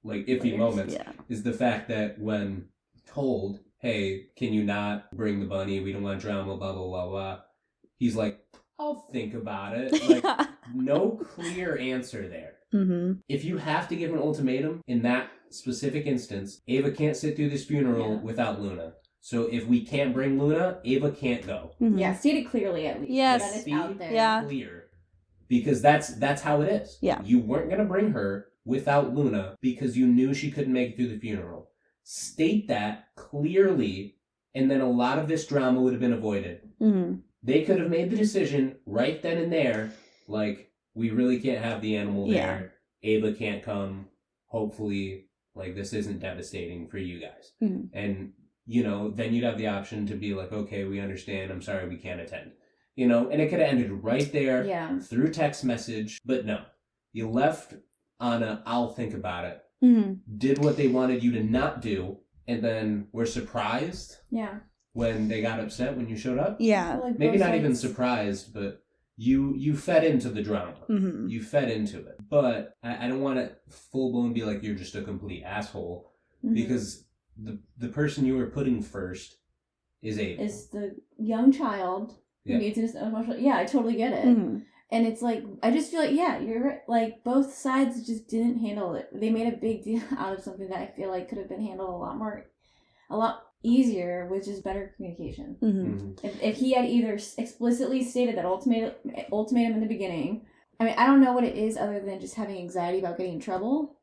iffy moments. Yeah. Is the fact that when told, hey, can you not bring the bunny? We don't want drama, blah, blah, blah, blah. He's like, I'll think about it. Like, no clear answer there. Mm-hmm. If you have to give an ultimatum in that specific instance, Ava can't sit through this funeral without Luna. So if we can't bring Luna, Ava can't go. Mm-hmm. Yeah, state it clearly at least. Yes. That is out there. Yeah. Clear. Because that's how it is. Yeah. You weren't going to bring her without Luna because you knew she couldn't make it through the funeral. State that clearly, and then a lot of this drama would have been avoided. Mm-hmm. They could have made the decision right then and there, like, we really can't have the animal there. Ava can't come. Hopefully, like, this isn't devastating for you guys. Mm-hmm. And, you know, then you'd have the option to be like, okay, we understand. I'm sorry we can't attend. You know, and it could have ended right there through text message. But no, you left on a, I'll think about it. Mm-hmm. Did what they wanted you to not do, and then were surprised when they got upset when you showed up. Yeah. Like Maybe not sides. even surprised, but you fed into the drama. Mm-hmm. You fed into it. But I don't want to full-blown be like you're just a complete asshole, because the person you were putting first is Ava. Is the young child who needs an emotional... Yeah, I totally get it. Mm-hmm. And it's like, I just feel like, you're right. Like, both sides just didn't handle it. They made a big deal out of something that I feel like could have been handled a lot easier with just better communication. Mm-hmm. If he had either explicitly stated that ultimatum in the beginning, I mean, I don't know what it is other than just having anxiety about getting in trouble.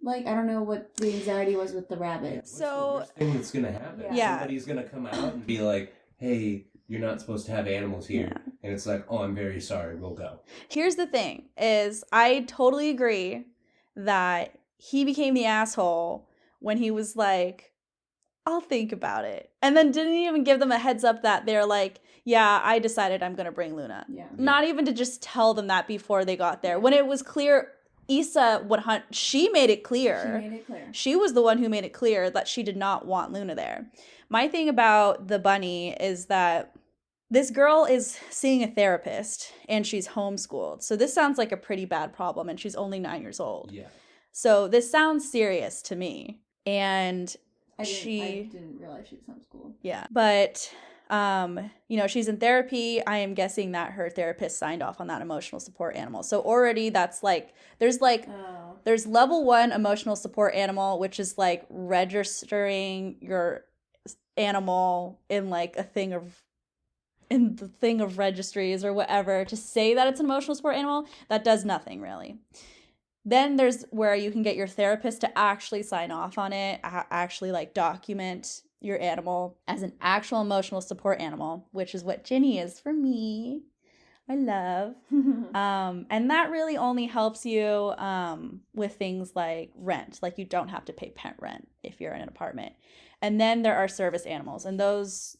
Like, I don't know what the anxiety was with the rabbit. What's the worst thing that's going to happen? Yeah. Somebody's going to come out and be like, hey, you're not supposed to have animals here. Yeah. And it's like, oh, I'm very sorry. We'll go. Here's the thing, is I totally agree that he became the asshole when he was like, I'll think about it. And then didn't even give them a heads up that they're like, yeah, I decided I'm going to bring Luna. Yeah. Not even to just tell them that before they got there. When it was clear, Issa she made it clear. She made it clear. She was the one who made it clear that she did not want Luna there. My thing about the bunny is that This girl is seeing a therapist and she's homeschooled. So this sounds like a pretty bad problem, and she's only 9 years old. Yeah. So this sounds serious to me. And I didn't realize she was homeschooled. yeah. But she's in therapy. I am guessing that her therapist signed off on that emotional support animal. So already that's like there's level 1 emotional support animal, which is like registering your animal in like the thing of registries or whatever to say that it's an emotional support animal. That does nothing really. Then there's where you can get your therapist to actually sign off on it, actually like document your animal as an actual emotional support animal, which is what Ginny is for me. I love. And that really only helps you with things like rent. Like you don't have to pay pet rent if you're in an apartment. And then there are service animals, and those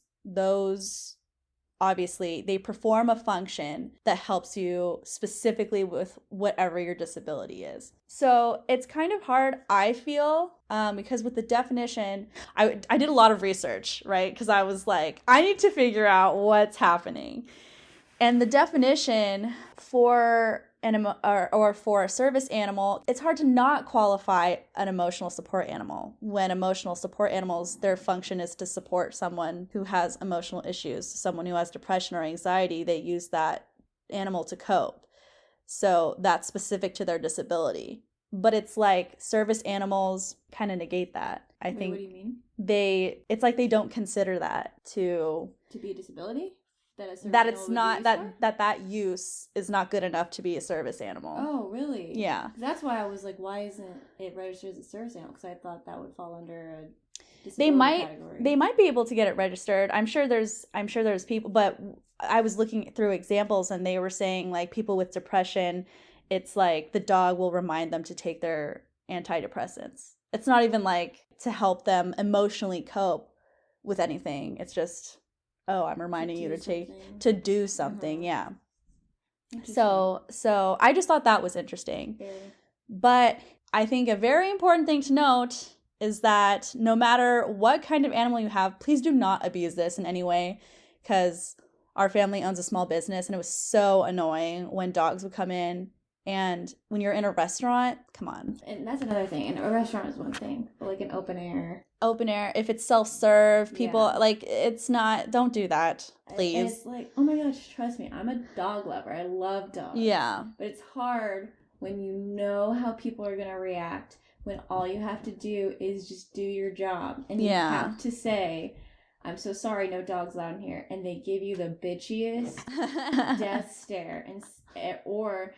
obviously they perform a function that helps you specifically with whatever your disability is. So it's kind of hard, I feel, because with the definition, I did a lot of research, right? Because I was like, I need to figure out what's happening. And the definition for for a service animal, it's hard to not qualify an emotional support animal when emotional support animals, their function is to support someone who has emotional issues, someone who has depression or anxiety. They use that animal to cope. So that's specific to their disability. But it's like service animals kind of negate that. I think. What do you mean? It's like they don't consider that to be a disability? That it's not that use is not good enough to be a service animal. Oh, really? Yeah. That's why I was like, why isn't it registered as a service animal? Because I thought that would fall under a disability category. They might be able to get it registered. I'm sure there's people, but I was looking through examples and they were saying like people with depression, it's like the dog will remind them to take their antidepressants. It's not even like to help them emotionally cope with anything. It's just, oh, I'm reminding you to do something. Yeah. So I just thought that was interesting. Very. But I think a very important thing to note is that no matter what kind of animal you have, please do not abuse this in any way, because our family owns a small business and it was so annoying when dogs would come in. And when you're in a restaurant, come on. And that's another thing. And a restaurant is one thing, but like an open air, if it's self-serve, people like it's not. Don't do that, please. And it's like, oh my gosh, trust me, I'm a dog lover. I love dogs. Yeah. But it's hard when you know how people are gonna react. When all you have to do is just do your job, and you have to say, "I'm so sorry, no dogs allowed in here," and they give you the bitchiest death stare, and or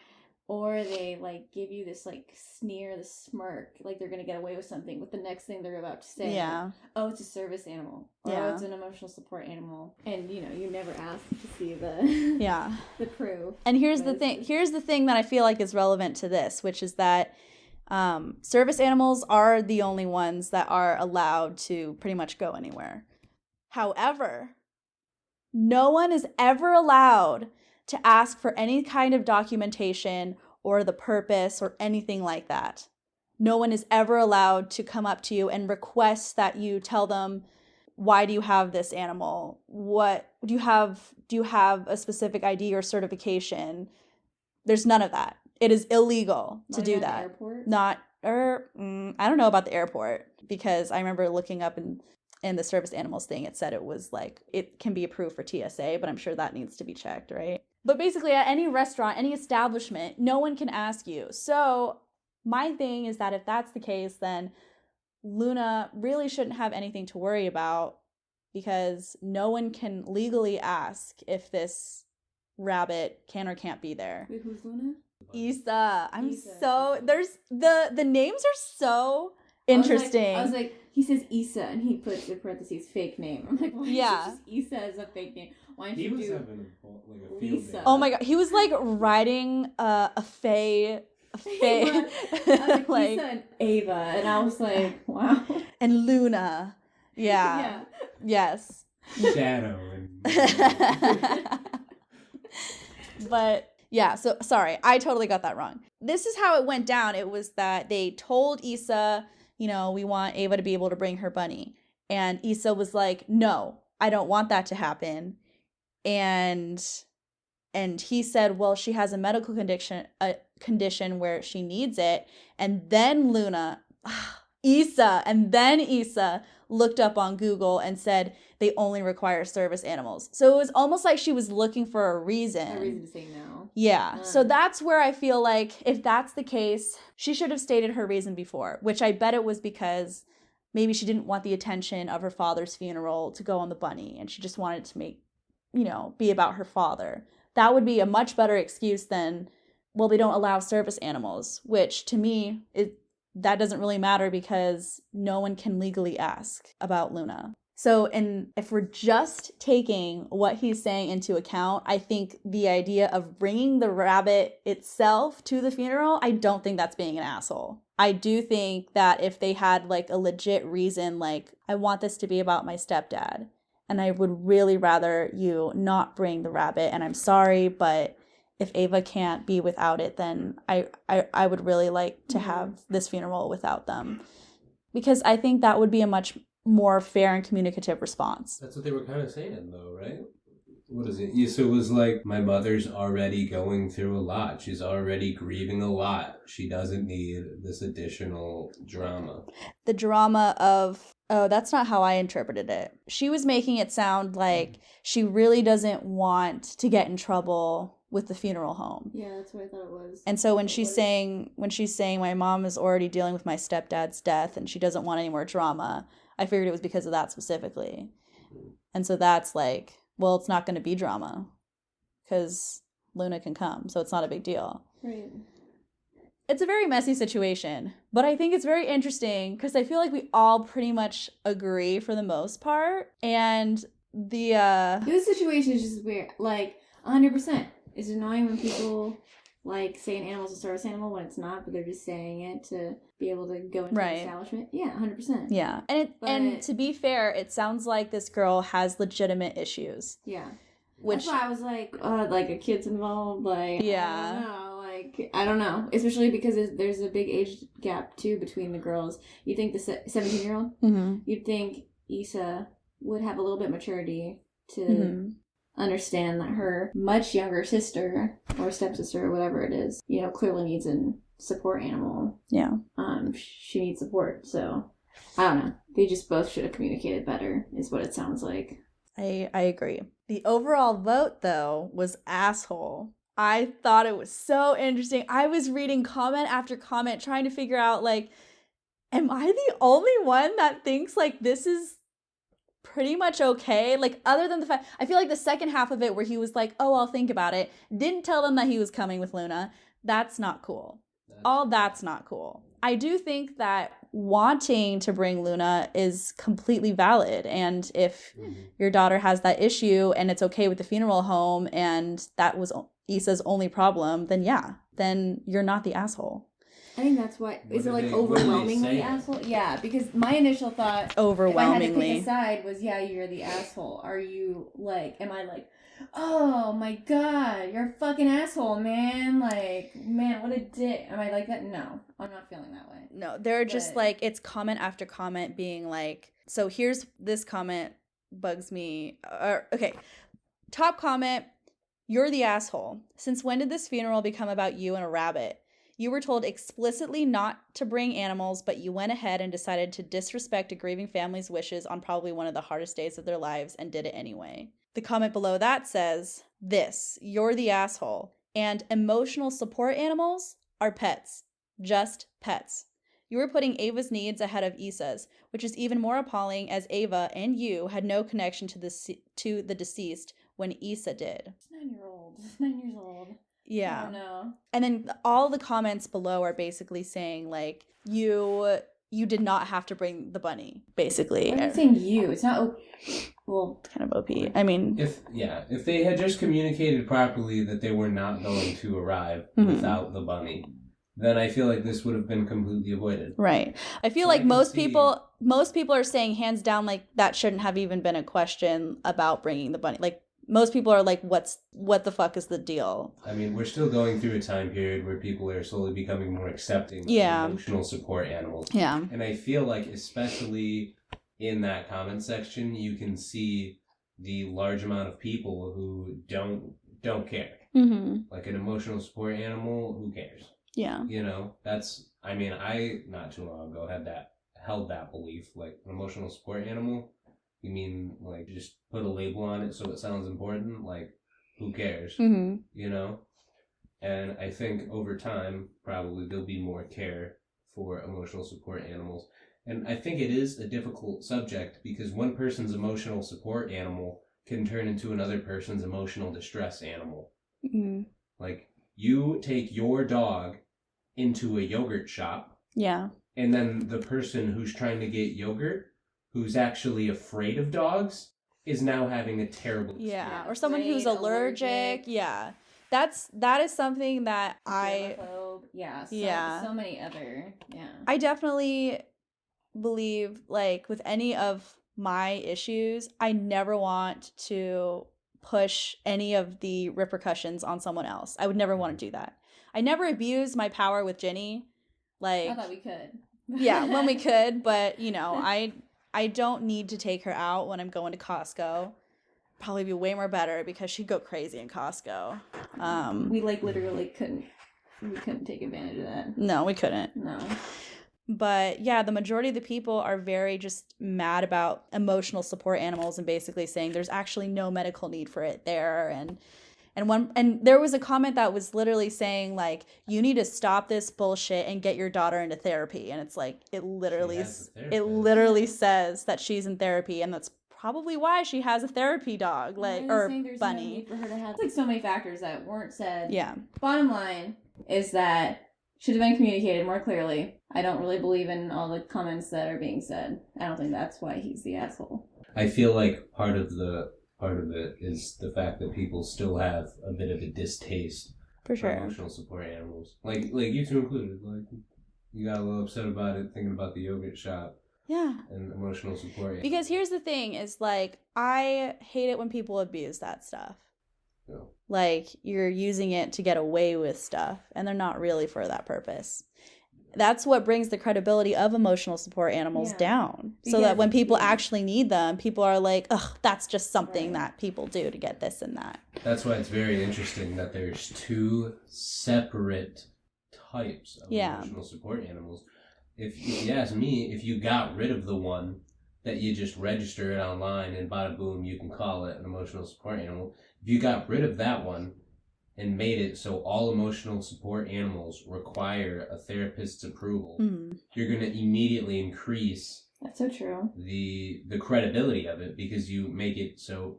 they like give you this like sneer, the smirk, like they're gonna get away with something with the next thing they're about to say. Yeah. Oh, it's a service animal. Or, yeah. Oh, it's an emotional support animal. And you never ask to see the the proof. And here's the thing that I feel like is relevant to this, which is that service animals are the only ones that are allowed to pretty much go anywhere. However, no one is ever allowed to ask for any kind of documentation or the purpose or anything like that. No one is ever allowed to come up to you and request that you tell them, why do you have this animal? What do you have a specific ID or certification? There's none of that. It is illegal to do that. Airport? I don't know about the airport, because I remember looking up in the service animals thing, it said it was like, it can be approved for TSA, but I'm sure that needs to be checked, right? But basically at any restaurant, any establishment, no one can ask you. So my thing is that if that's the case, then Luna really shouldn't have anything to worry about, because no one can legally ask if this rabbit can or can't be there. Wait, who's Luna? Issa. Issa. There's the names are so interesting. I was like, he says Issa and he puts in parentheses fake name. I'm like, why is it just Issa as a fake name? Why don't you do having a field Lisa? day. Oh my god, he was like riding a fae. I was like, Issa and Ava, and I was like, wow. And Luna. Yeah. Yes. Shadow and But yeah, so sorry, I totally got that wrong. This is how it went down. It was that they told Issa, we want Ava to be able to bring her bunny. And Issa was like, no, I don't want that to happen. and he said, well, she has a medical condition where she needs it. And then Issa looked up on Google and said they only require service animals. So it was almost like she was looking for a reason. A reason to say no. Yeah. So that's where I feel like if that's the case, she should have stated her reason before, which I bet it was because maybe she didn't want the attention of her father's funeral to go on the bunny, and she just wanted to make, be about her father. That would be a much better excuse than, well, they don't allow service animals, which to me, that doesn't really matter because no one can legally ask about Luna. So, and if we're just taking what he's saying into account, I think the idea of bringing the rabbit itself to the funeral, I don't think that's being an asshole. I do think that if they had like a legit reason, like, I want this to be about my stepdad, and I would really rather you not bring the rabbit, and I'm sorry, but if Ava can't be without it, then I would really like to have this funeral without them. Because I think that would be a much more fair and communicative response. That's what they were kind of saying, though, right? What is it? So it was like, my mother's already going through a lot. She's already grieving a lot. She doesn't need this additional drama. The drama of, oh, that's not how I interpreted it. She was making it sound like she really doesn't want to get in trouble with the funeral home. Yeah, that's what I thought it was. And so when she's saying my mom is already dealing with my stepdad's death and she doesn't want any more drama, I figured it was because of that specifically. And so that's like, well, it's not going to be drama because Luna can come, so it's not a big deal. Right. It's a very messy situation, but I think it's very interesting because I feel like we all pretty much agree for the most part. And this situation is just weird. Like, 100%. It's annoying when people like say an animal's a service animal when it's not, but they're just saying it to be able to go into the establishment. Yeah, 100%. Yeah. And to be fair, it sounds like this girl has legitimate issues. Yeah. Which, that's why I was like a kid's involved, like, yeah. I don't know. Especially because there's a big age gap, too, between the girls. You think the 17-year-old? Mm-hmm. You'd think Issa would have a little bit maturity to understand that her much younger sister or stepsister or whatever it is, clearly needs a support animal. Yeah. She needs support. So, I don't know. They just both should have communicated better, is what it sounds like. I agree. The overall vote, though, was asshole. I thought it was so interesting. I was reading comment after comment trying to figure out, like, am I the only one that thinks, like, this is pretty much okay? Like, other than the fact, I feel like the second half of it where he was like, oh, I'll think about it, didn't tell them that he was coming with Luna. That's not cool. That's not cool. I do think that wanting to bring Luna is completely valid. And if your daughter has that issue and it's okay with the funeral home and that was Issa's only problem, then yeah, then you're not the asshole. I think that's what is it like overwhelmingly asshole? Yeah, because my initial thought overwhelmingly if I had to pick a side was, yeah, you're the asshole. Are you like, am I like, oh my god, you're a fucking asshole, man, like, man, what a dick. Am I like that? No, I'm not feeling that way. No, they're just like, it's comment after comment being like, so here's this comment bugs me. Okay, top comment, you're the asshole. Since when did this funeral become about you and a rabbit? You were told explicitly not to bring animals, but you went ahead and decided to disrespect a grieving family's wishes on probably one of the hardest days of their lives and did it anyway. The comment below that says, this, you're the asshole, and emotional support animals are pets. Just pets. You were putting Ava's needs ahead of Issa's, which is even more appalling as Ava and you had no connection to the deceased when Issa did. It's 9 years old. Yeah. Oh, no. And then all the comments below are basically saying, like, you did not have to bring the bunny, basically. I'm saying you. It's not well, kind of OP. I mean, if they had just communicated properly that they were not going to arrive without the bunny, then I feel like this would have been completely avoided. Right. I feel like most people are saying hands down, like, that shouldn't have even been a question about bringing the bunny. Like, most people are like, what the fuck is the deal? I mean, we're still going through a time period where people are slowly becoming more accepting of emotional support animals. Yeah. And I feel like, especially in that comment section, you can see the large amount of people who don't care. Like an emotional support animal, who cares? Yeah. You know, that's, I mean, I, not too long ago, held that belief. Like, an emotional support animal, you mean, like, just put a label on it so it sounds important? Like, who cares? You know? And I think over time, probably there'll be more care for emotional support animals. And I think it is a difficult subject because one person's emotional support animal can turn into another person's emotional distress animal. Like, you take your dog into a yogurt shop. Yeah. And then the person who's trying to get yogurt, who's actually afraid of dogs, is now having a terrible experience. Yeah. Or someone who's allergic. Yeah. That is something that Germaphobe. So many other, I definitely believe, like, with any of my issues, I never want to push any of the repercussions on someone else. I would never want to do that. I never abused my power with Ginny. Like, I thought we could. Yeah, when we could, but, you know, I don't need to take her out when I'm going to Costco. Probably be way more better because she'd go crazy in Costco. We, like, literally couldn't take advantage of that. No, we couldn't. No. But yeah, the majority of the people are very just mad about emotional support animals and basically saying there's actually no medical need for it there. And there was a comment that was literally saying, like, you need to stop this bullshit and get your daughter into therapy. And it's like, it literally says that she's in therapy, and that's probably why she has a therapy dog, like, or there's bunny. No need for her to have, like, so many factors that weren't said. Yeah. Bottom line is that should have been communicated more clearly. I don't really believe in all the comments that are being said. I don't think that's why he's the asshole. I feel like part of it is the fact that people still have a bit of a distaste for sure emotional support animals. Like you two included. Like, you got a little upset about it thinking about the yogurt shop. Yeah. And emotional support animals. Because here's the thing is, like, I hate it when people abuse that stuff. No. Like, you're using it to get away with stuff, and they're not really for that purpose. That's what brings the credibility of emotional support animals down. Because, so that when people actually need them, people are like, ugh, that's just something that people do to get this and that. That's why it's very interesting that there's two separate types of emotional support animals. If you ask me, if you got rid of the one that you just register it online and bada boom, you can call it an emotional support animal. If you got rid of that one and made it so all emotional support animals require a therapist's approval, you're going to immediately increase that's so true the credibility of it, because you make it so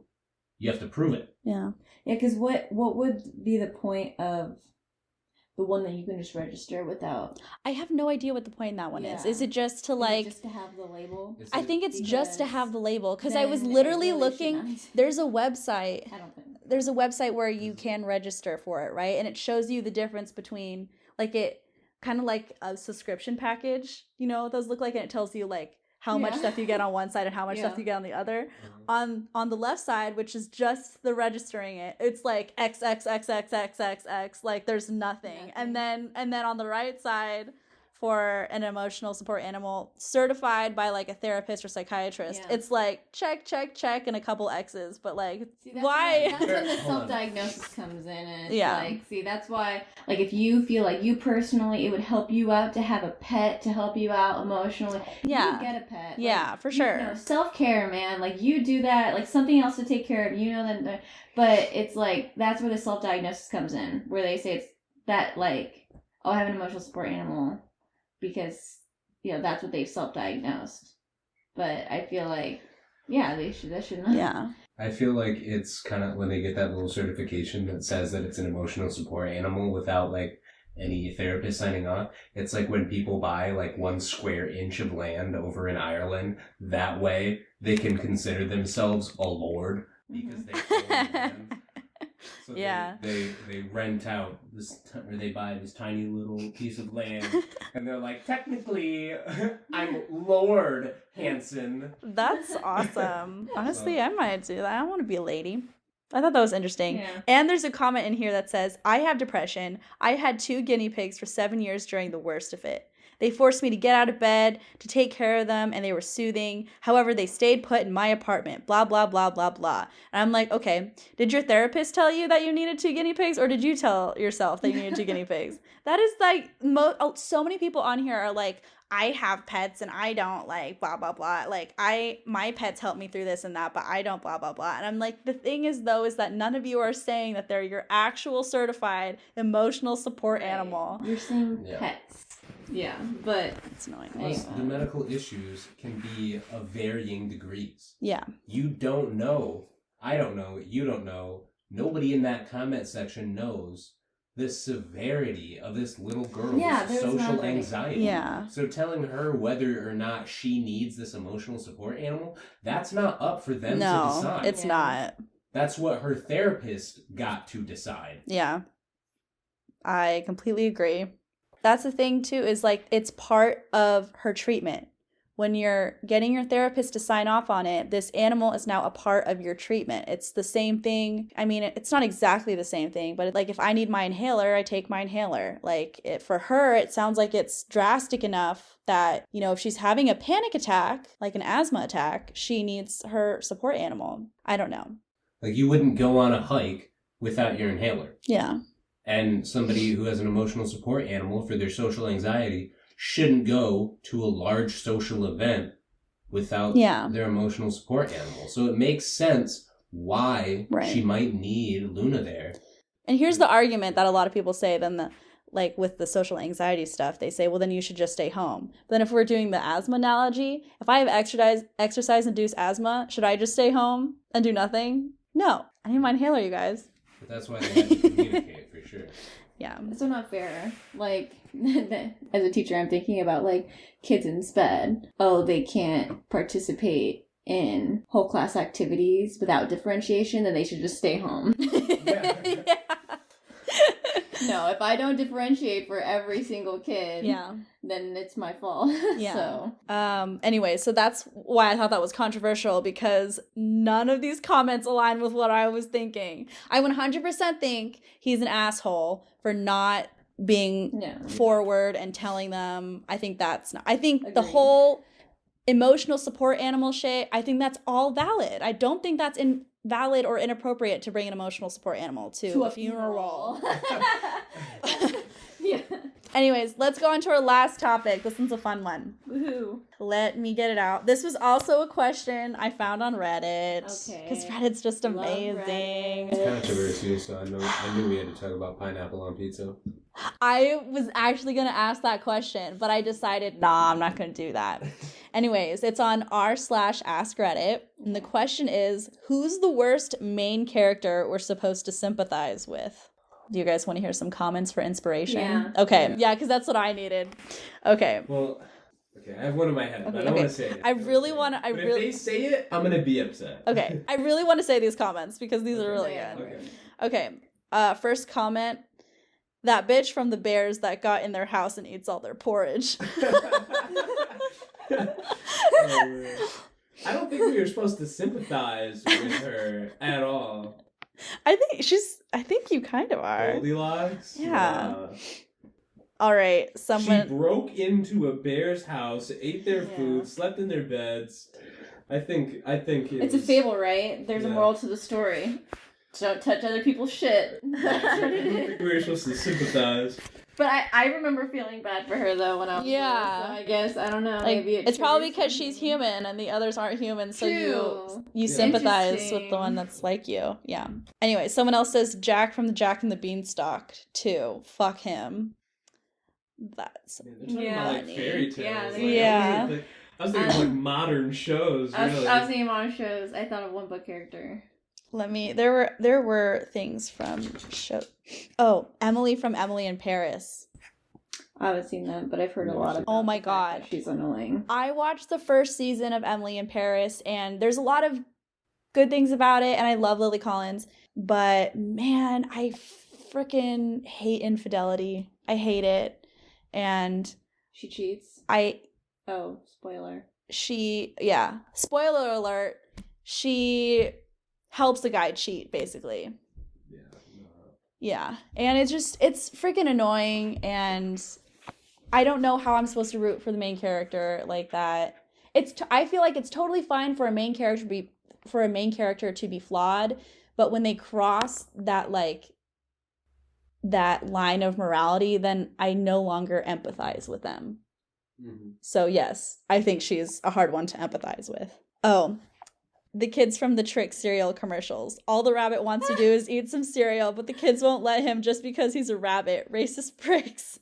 you have to prove it. Yeah, because what would be the point of the one that you can just register without? I have no idea what the point in that one is. Is it just to, like, just to have the label? I think it's just to have the label, because I was literally looking. There's a website. I don't think there's a website where you can register for it, right? And it shows you the difference between, like, it kind of like a subscription package. You know what those look like? And it tells you, like, how much stuff you get on one side and how much stuff you get on the other. On the left side, which is just the registering it, it's like XXXXXXX, like, there's nothing. And then on the right side, for an emotional support animal certified by, like, a therapist or psychiatrist, it's like check and a couple X's, but, like, why? That's when the self-diagnosis comes in, and it's like, see, that's why, like, if you feel like you personally, it would help you out to have a pet to help you out emotionally, you get a pet. Yeah, for sure. You know, self-care, man, like, you do that, like, something else to take care of, you know, that, but it's like, that's where the self-diagnosis comes in, where they say it's that, like, oh, I have an emotional support animal, because, you know, that's what they've self-diagnosed. But I feel like, that should not. Yeah. I feel like it's kind of when they get that little certification that says that it's an emotional support animal without, like, any therapist signing off. It's like when people buy, like, 1 square inch of land over in Ireland. That way they can consider themselves a lord because they own land. So they rent out this, or they buy this tiny little piece of land, and they're like, technically, I'm Lord Hanson. That's awesome. Honestly, I might do that. I want to be a lady. I thought that was interesting. Yeah. And there's a comment in here that says, I have depression. I had 2 guinea pigs for 7 years during the worst of it. They forced me to get out of bed, to take care of them, and they were soothing. However, they stayed put in my apartment, blah, blah, blah, blah, blah. And I'm like, okay, did your therapist tell you that you needed 2 guinea pigs, or did you tell yourself that you needed 2 guinea pigs? That is like, so many people on here are like, I have pets and I don't, like, blah, blah, blah. Like, my pets help me through this and that, but I don't, blah, blah, blah. And I'm like, the thing is, though, is that none of you are saying that they're your actual certified emotional support animal. You're saying pets. Yeah, but It's annoying. Plus, the medical issues can be of varying degrees. Yeah. You don't know. I don't know. You don't know. Nobody in that comment section knows the severity of this little girl's social anxiety. Yeah. So telling her whether or not she needs this emotional support animal, that's not up for them to decide. No, it's not. That's what her therapist got to decide. Yeah. I completely agree. That's the thing, too, is like it's part of her treatment. When you're getting your therapist to sign off on it, this animal is now a part of your treatment. It's the same thing. I mean, it's not exactly the same thing, but like if I need my inhaler, I take my inhaler. Like for her, it sounds like it's drastic enough that, you know, if she's having a panic attack, like an asthma attack, she needs her support animal. I don't know. Like you wouldn't go on a hike without your inhaler. Yeah. And somebody who has an emotional support animal for their social anxiety shouldn't go to a large social event without their emotional support animal. So it makes sense why she might need Luna there. And here's the argument that a lot of people say then like with the social anxiety stuff, they say, well, then you should just stay home. But then if we're doing the asthma analogy, if I have exercise-induced asthma, should I just stay home and do nothing? No. I need my inhaler, you guys. But that's why they have to communicate, for sure. Yeah. It's so not fair. Like, as a teacher, I'm thinking about, like, kids in SPED. Oh, they can't participate in whole class activities without differentiation, then they should just stay home. Yeah. No, if I don't differentiate for every single kid, then it's my fault. Yeah. Anyway, so that's why I thought that was controversial, because none of these comments align with what I was thinking. I 100% think he's an asshole for not being forward and telling them. I think that's not. I think the whole emotional support animal shit, I think that's all valid. I don't think that's invalid or inappropriate to bring an emotional support animal to a funeral. Yeah. Anyways, let's go on to our last topic. This one's a fun one. Woohoo. Let me get it out. This was also a question I found on Reddit. Okay. Because Reddit's just amazing. It's controversy, so I knew we had to talk about pineapple on pizza. I was actually going to ask that question, but I decided, nah, I'm not going to do that. Anyways, it's on r/Ask Reddit. And the question is, who's the worst main character we're supposed to sympathize with? Do you guys want to hear some comments for inspiration? Yeah. Okay. Yeah, because that's what I needed. Okay. Well, okay, I have one in my head, but I don't want to say it. I really want to. If they say it, I'm going to be upset. Okay. I really want to say these comments because these are really good. Okay. First comment. That bitch from the Bears that got in their house and eats all their porridge. I don't think we were supposed to sympathize with her at all. I think you kind of are. Goldilocks? Yeah. All right, She broke into a bear's house, ate their food, slept in their beds. I think it's a fable, right? There's a moral to the story. Don't touch other people's shit. I don't think we were supposed to sympathize. But I remember feeling bad for her, though, when I was little, so I guess, I don't know, like, maybe it's probably because she's human and the others aren't human, so you sympathize with the one that's like you. Yeah. Anyway, someone else says Jack from the Jack and the Beanstalk, too. Fuck him. That's like fairy tales. Yeah. I was thinking like modern shows, really. I was thinking modern shows. I thought of one book character. There were things from show. Oh, Emily from Emily in Paris. I haven't seen that, but I've heard a lot of. Oh my god, she's annoying. I watched the first season of Emily in Paris, and there's a lot of good things about it, and I love Lily Collins. But man, I freaking hate infidelity. I hate it, and she cheats. Oh, spoiler. Spoiler alert. She helps a guy cheat, basically. Yeah. And it's freaking annoying, and I don't know how I'm supposed to root for the main character like that. I feel like it's totally fine for a main character to be flawed, but when they cross that that line of morality, then I no longer empathize with them. Mm-hmm. So yes, I think she's a hard one to empathize with. Oh, the kids from the Trick cereal commercials. All the rabbit wants to do is eat some cereal, but the kids won't let him just because he's a rabbit. Racist pricks.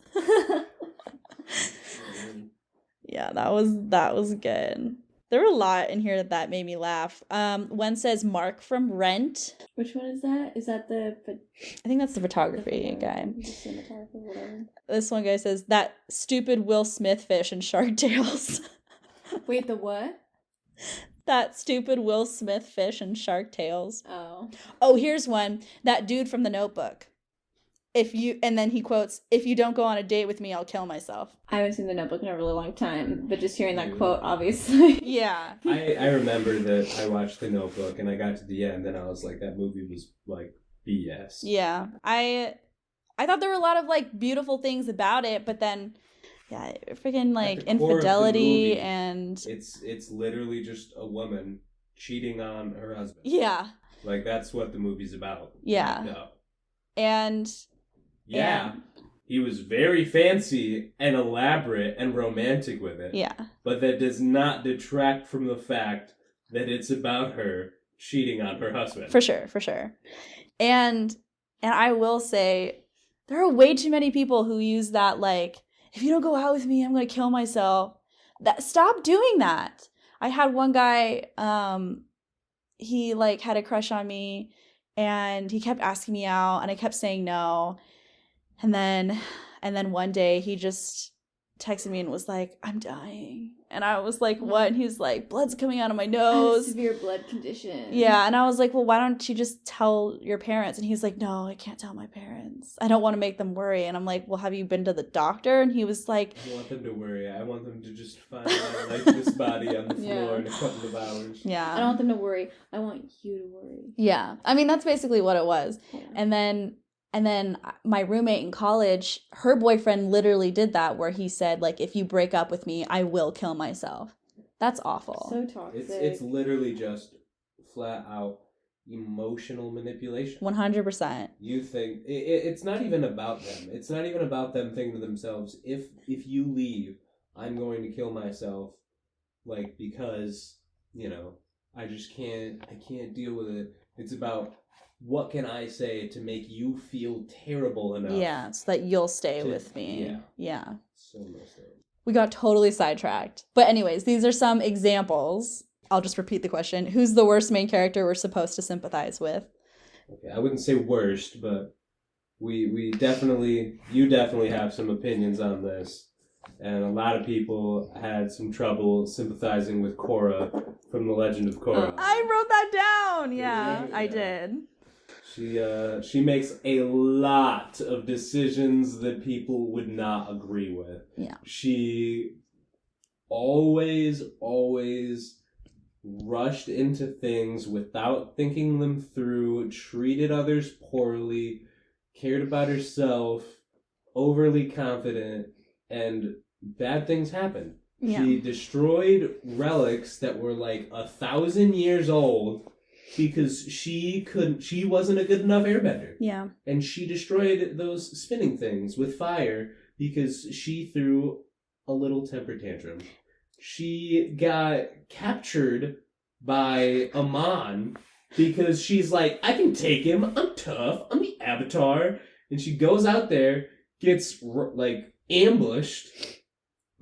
Yeah, that was good. There were a lot in here that made me laugh. One says Mark from Rent. Which one is that? Is that I think that's the photography guy. The cinematographer, whatever. This one guy says that stupid Will Smith fish in Shark Tales. Wait, the what? That stupid Will Smith fish in Shark Tales. Oh, here's one. That dude from The Notebook. And then he quotes, "If you don't go on a date with me, I'll kill myself." I haven't seen The Notebook in a really long time, but just hearing that quote, obviously. Yeah. I remember that I watched The Notebook and I got to the end and I was like, that movie was like BS. Yeah. I thought there were a lot of like beautiful things about it, but then yeah, freaking like infidelity movie, and it's literally just a woman cheating on her husband. Yeah. Like that's what the movie's about. Yeah. And yeah. He was very fancy and elaborate and romantic with it. Yeah. But that does not detract from the fact that it's about her cheating on her husband. For sure. And I will say there are way too many people who use that like, if you don't go out with me, I'm going to kill myself. Stop doing that. I had one guy, he like had a crush on me and he kept asking me out and I kept saying no. And then one day he just texted me and was like, "I'm dying." And I was like, "What?" And he's like, "Blood's coming out of my nose." Severe blood condition. Yeah. And I was like, "Well, why don't you just tell your parents?" And he's like, "No, I can't tell my parents. I don't want to make them worry." And I'm like, "Well, have you been to the doctor?" And he was like, I don't want them to worry. I want them to just find my lifeless body on the floor in a couple of hours. Yeah. I don't want them to worry. I want you to worry. Yeah. I mean, that's basically what it was. Yeah. And then my roommate in college, her boyfriend literally did that where he said, like, if you break up with me, I will kill myself. That's awful. So toxic. It's literally just flat out emotional manipulation. 100%. You think it's not even about them. It's not even about them thinking to themselves, if you leave, I'm going to kill myself, like, because, I can't deal with it. It's about, what can I say to make you feel terrible enough? Yeah, so that you'll stay with me. Yeah. So much so. We got totally sidetracked. But anyways, these are some examples. I'll just repeat the question. Who's the worst main character we're supposed to sympathize with? Okay, I wouldn't say worst, but you definitely have some opinions on this. And a lot of people had some trouble sympathizing with Korra from The Legend of Korra. I wrote that down. Yeah, I did. She makes a lot of decisions that people would not agree with. Yeah. She always rushed into things without thinking them through, treated others poorly, cared about herself, overly confident, and bad things happened. Yeah. She destroyed relics that were like 1,000 years old because she wasn't a good enough airbender. Yeah. And she destroyed those spinning things with fire because she threw a little temper tantrum. She got captured by Amon because she's like, I can take him, I'm tough, I'm the Avatar. And she goes out there, gets like ambushed.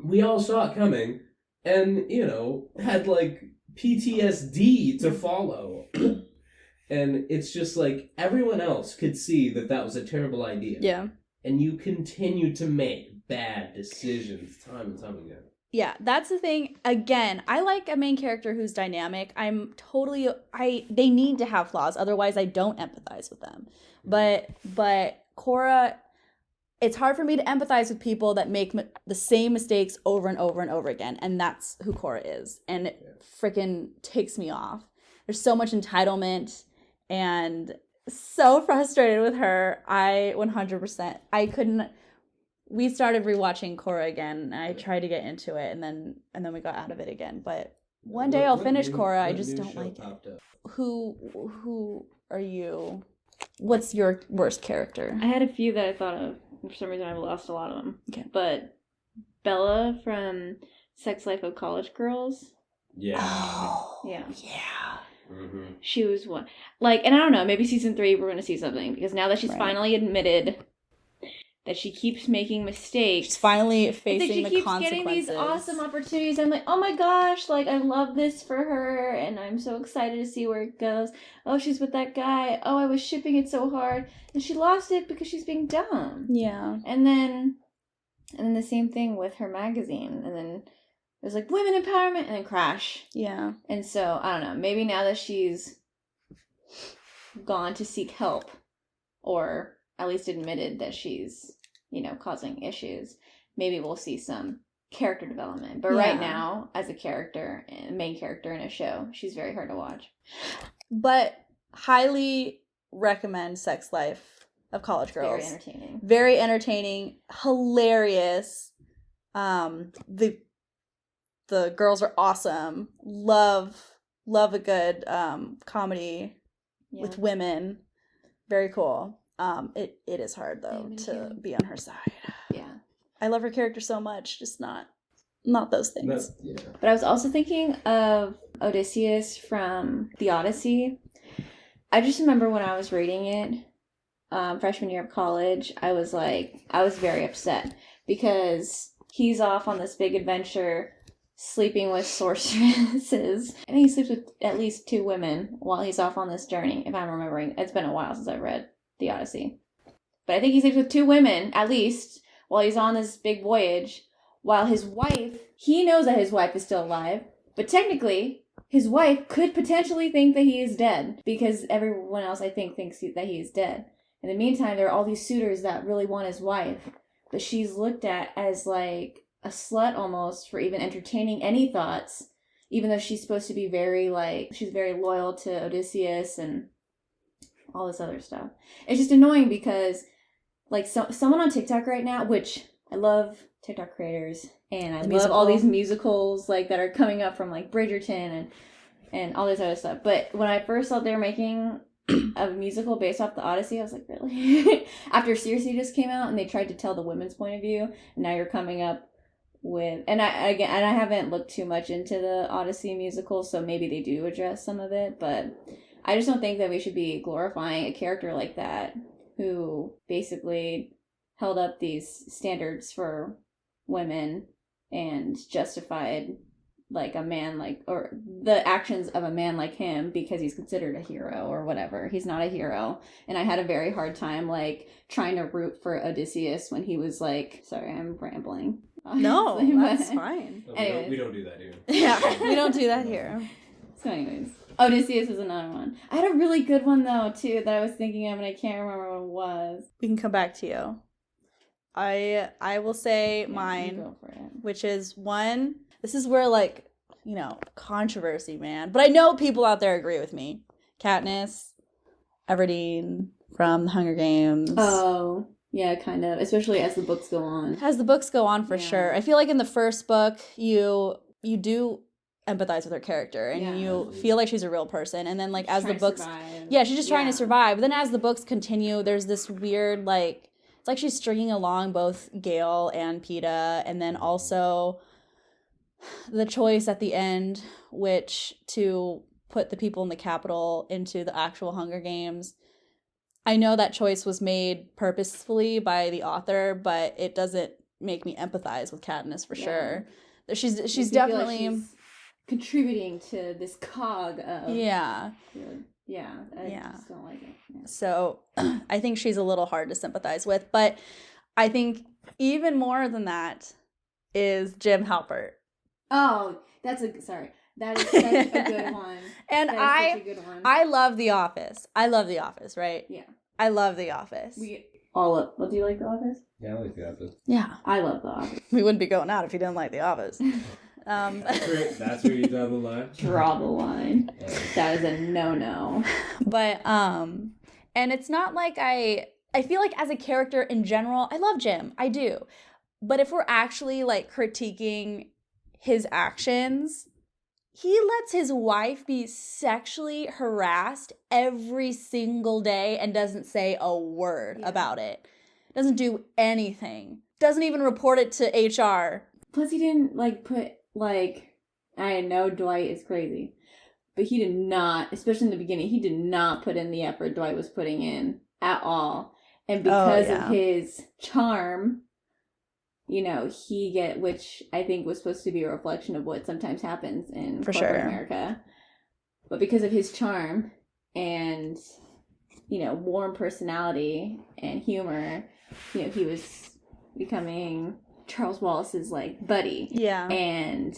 We all saw it coming and, had like PTSD to follow. And it's just like everyone else could see that was a terrible idea. Yeah. And you continue to make bad decisions time and time again. Yeah, that's the thing. Again, I like a main character who's dynamic. They need to have flaws, otherwise I don't empathize with them. But Korra, it's hard for me to empathize with people that make the same mistakes over and over and over again. And that's who Korra is. And it freaking takes me off. There's so much entitlement and so frustrated with her. I 100%. I couldn't. we started rewatching Korra again, and I tried to get into it, and then we got out of it again. But one day I'll finish Korra. I just don't like it. Who are you? What's your worst character? I had a few that I thought of. For some reason, I've lost a lot of them. Okay. But Bella from Sex Life of College Girls. Yeah. Oh, Yeah. yeah. Mm-hmm. She was one. Like, and I don't know, maybe season 3 we're going to see something. Because now that she's Right. finally admitted that she keeps making mistakes. She's finally I think facing she the keeps consequences. getting these awesome opportunities. I'm like, oh my gosh, like, I love this for her. And I'm so excited to see where it goes. Oh, she's with that guy. Oh, I was shipping it so hard. And she lost it because she's being dumb. Yeah. And then the same thing with her magazine. And then it was like women empowerment and then crash. Yeah. And so, I don't know, maybe now that she's gone to seek help, or at least admitted that she's, causing issues, maybe we'll see some character development. But right now, as a character, main character in a show, she's very hard to watch. But highly recommend Sex Life of College Girls. Very entertaining. Very entertaining, hilarious. The girls are awesome. Love a good comedy with women. Very cool. It is hard though to be on her side. Yeah. I love her character so much, just not those things. But I was also thinking of Odysseus from the Odyssey. I just remember when I was reading it, freshman year of college, I was very upset because he's off on this big adventure, sleeping with sorceresses. I think he sleeps with at least 2 women while he's off on this journey, if I'm remembering. It's been a while since I've read the Odyssey. But I think he sleeps with 2 women, at least, while he's on this big voyage, while his wife, he knows that his wife is still alive, but technically, his wife could potentially think that he is dead, because everyone else, I think, thinks that he is dead. In the meantime, there are all these suitors that really want his wife, but she's looked at as like a slut almost for even entertaining any thoughts, even though she's supposed to be she's very loyal to Odysseus and all this other stuff. It's just annoying because, someone on TikTok right now, which I love TikTok creators, and I love all these musicals, that are coming up from, Bridgerton and all this other stuff. But when I first thought they were making a musical based off the Odyssey, I was like, really? After Circe just came out and they tried to tell the women's point of view, and now you're coming up with, and I haven't looked too much into the Odyssey musical, so maybe they do address some of it, but I just don't think that we should be glorifying a character like that who basically held up these standards for women and justified a man or the actions of a man like him because he's considered a hero or whatever. He's not a hero. And I had a very hard time trying to root for Odysseus when he was sorry, I'm rambling. No, that's fine. Anyways. We don't do that here. Yeah, we don't do that here. So anyways, Odysseus is another one. I had a really good one though too that I was thinking of and I can't remember what it was. We can come back to you. I will say mine, go for it. Which is one. This is where controversy, man. But I know people out there agree with me. Katniss Everdeen from The Hunger Games. Oh, yeah, kind of. Especially as the books go on. As the books go on, for sure. I feel like in the first book, you do empathize with her character and you feel like she's a real person. And then as the books, she's just trying to survive. But then as the books continue, there's this weird it's like she's stringing along both Gale and Peeta, and then also the choice at the end, which to put the people in the Capitol into the actual Hunger Games. I know that choice was made purposefully by the author, but it doesn't make me empathize with Katniss for sure. She's definitely she's contributing to this cog of I just don't like it. Yeah. So I think she's a little hard to sympathize with, but I think even more than that is Jim Halpert. Oh, that is such a good one. And such a good one. I love The Office. I love The Office, right? Yeah. I love The Office. We all love. Well, do you like The Office? Yeah, I like The Office. Yeah. I love The Office. We wouldn't be going out if you didn't like The Office. That's where you draw the line. Draw the line. That is a no-no. But and it's not like I I feel like as a character in general, I love Jim. I do. But if we're actually like critiquing his actions, he lets his wife be sexually harassed every single day and doesn't say a word about it. Doesn't do anything. Doesn't even report it to HR. Plus, he didn't, like, put, like, I know Dwight is crazy, but he did not, especially in the beginning, he did not put in the effort Dwight was putting in at all. And because of his charm, you know, which I think was supposed to be a reflection of what sometimes happens in corporate America. But because of his charm and, you know, warm personality and humor, you know, he was becoming Charles Wallace's, like, buddy. Yeah. And,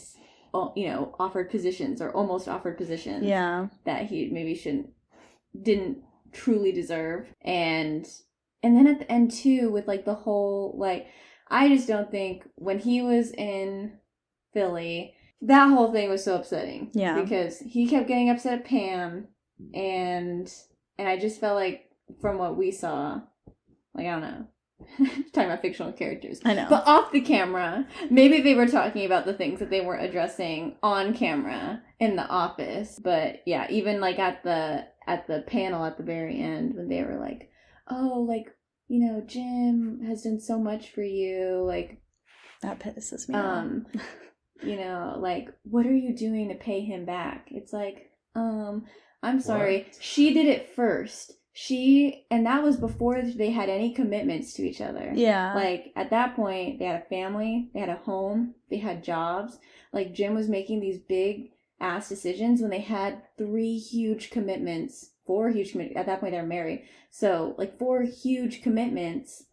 you know, offered positions or almost offered positions. Yeah. That he maybe didn't truly deserve. And then at the end, too, with, like, the whole, like, I just don't think when he was in Philly, that whole thing was so upsetting. Yeah. Because he kept getting upset at Pam, and I just felt like from what we saw, like, I don't know. Talking about fictional characters. I know. But off the camera, maybe they were talking about the things that they weren't addressing on camera in the office. But yeah, even like at the panel at the very end when they were like, oh, like, you know, Jim has done so much for you, like, that pisses me off. You know, like, what are you doing to pay him back? It's like, I'm sorry. What? She did it first. And that was before they had any commitments to each other. Yeah. Like, at that point, they had a family, they had a home, they had jobs. Like, Jim was making these big ass decisions when they had 4 huge commitments. At that point, they were married. So, like, 4 huge commitments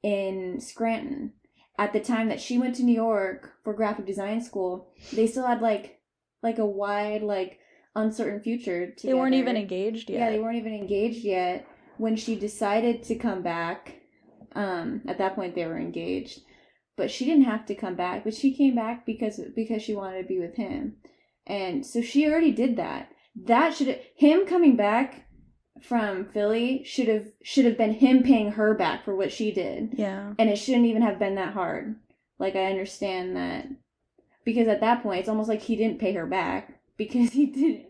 in Scranton. At the time that she went to New York for graphic design school, they still had, like a wide, like, uncertain future together. They weren't even engaged yet. Yeah, they weren't even engaged yet. When she decided to come back, at that point, they were engaged. But she didn't have to come back. But she came back because she wanted to be with him. And so she already did that. Him coming back from Philly should have been him paying her back for what she did. Yeah. And it shouldn't even have been that hard. Like, I understand that. Because at that point, it's almost like he didn't pay her back. Because he did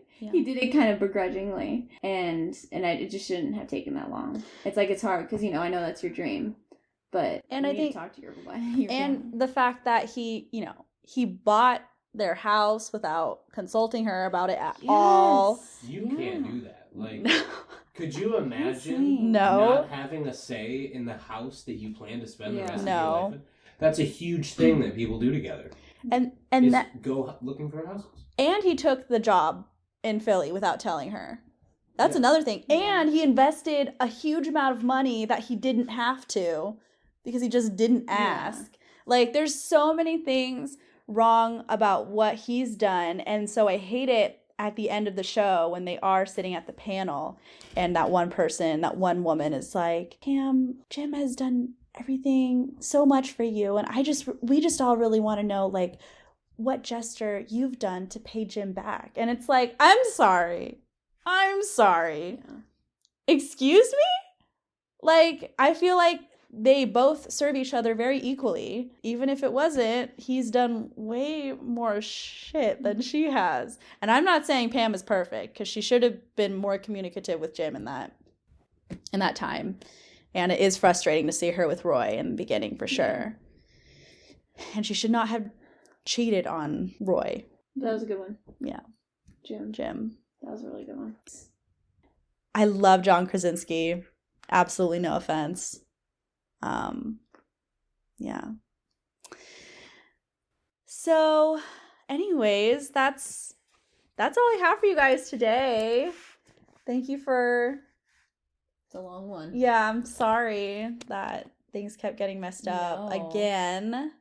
it kind of begrudgingly. And it just shouldn't have taken that long. It's like, it's hard because, you know, I know that's your dream. But you need to talk to your family. The fact that he bought their house without consulting her about it at all. You can't do that. Like, could you imagine not having a say in the house that you plan to spend the rest of your life in? That's a huge thing that people do together. And go looking for houses. And he took the job in Philly without telling her. That's another thing. Yeah. And he invested a huge amount of money that he didn't have to because he just didn't ask. Yeah. Like, there's so many things wrong about what he's done. And so I hate it at the end of the show when they are sitting at the panel and that one woman is like, Cam, Jim has done everything so much for you. And we just all really want to know, like, what gesture you've done to pay Jim back. And it's like, I'm sorry. Yeah. Excuse me? Like, I feel like they both serve each other very equally. Even if it wasn't, he's done way more shit than she has. And I'm not saying Pam is perfect, because she should have been more communicative with Jim in that time. And it is frustrating to see her with Roy in the beginning, for sure. And she should not have cheated on Roy. That was a good one. Yeah. Jim. That was a really good one. I love John Krasinski. Absolutely no offense. Yeah. So, anyways, that's all I have for you guys today. Thank you for... It's a long one. Yeah, I'm sorry that things kept getting messed up again.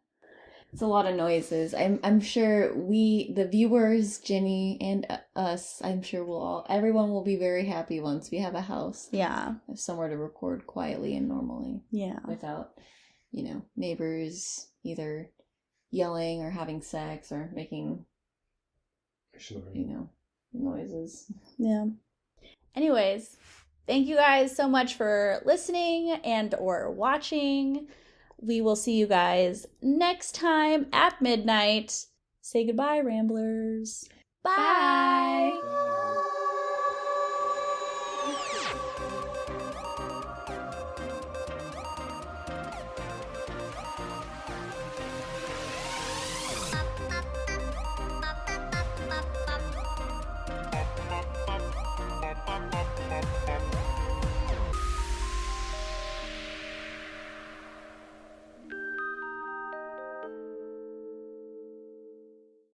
It's a lot of noises. I'm sure the viewers, Jenny and us, I'm sure everyone will be very happy once we have a house. Yeah. Somewhere to record quietly and normally. Yeah. Without, neighbors either yelling or having sex or making, noises. Yeah. Anyways, Thank you guys so much for listening and or watching. We will see you guys next time at midnight. Say goodbye, Ramblers. Bye. Bye.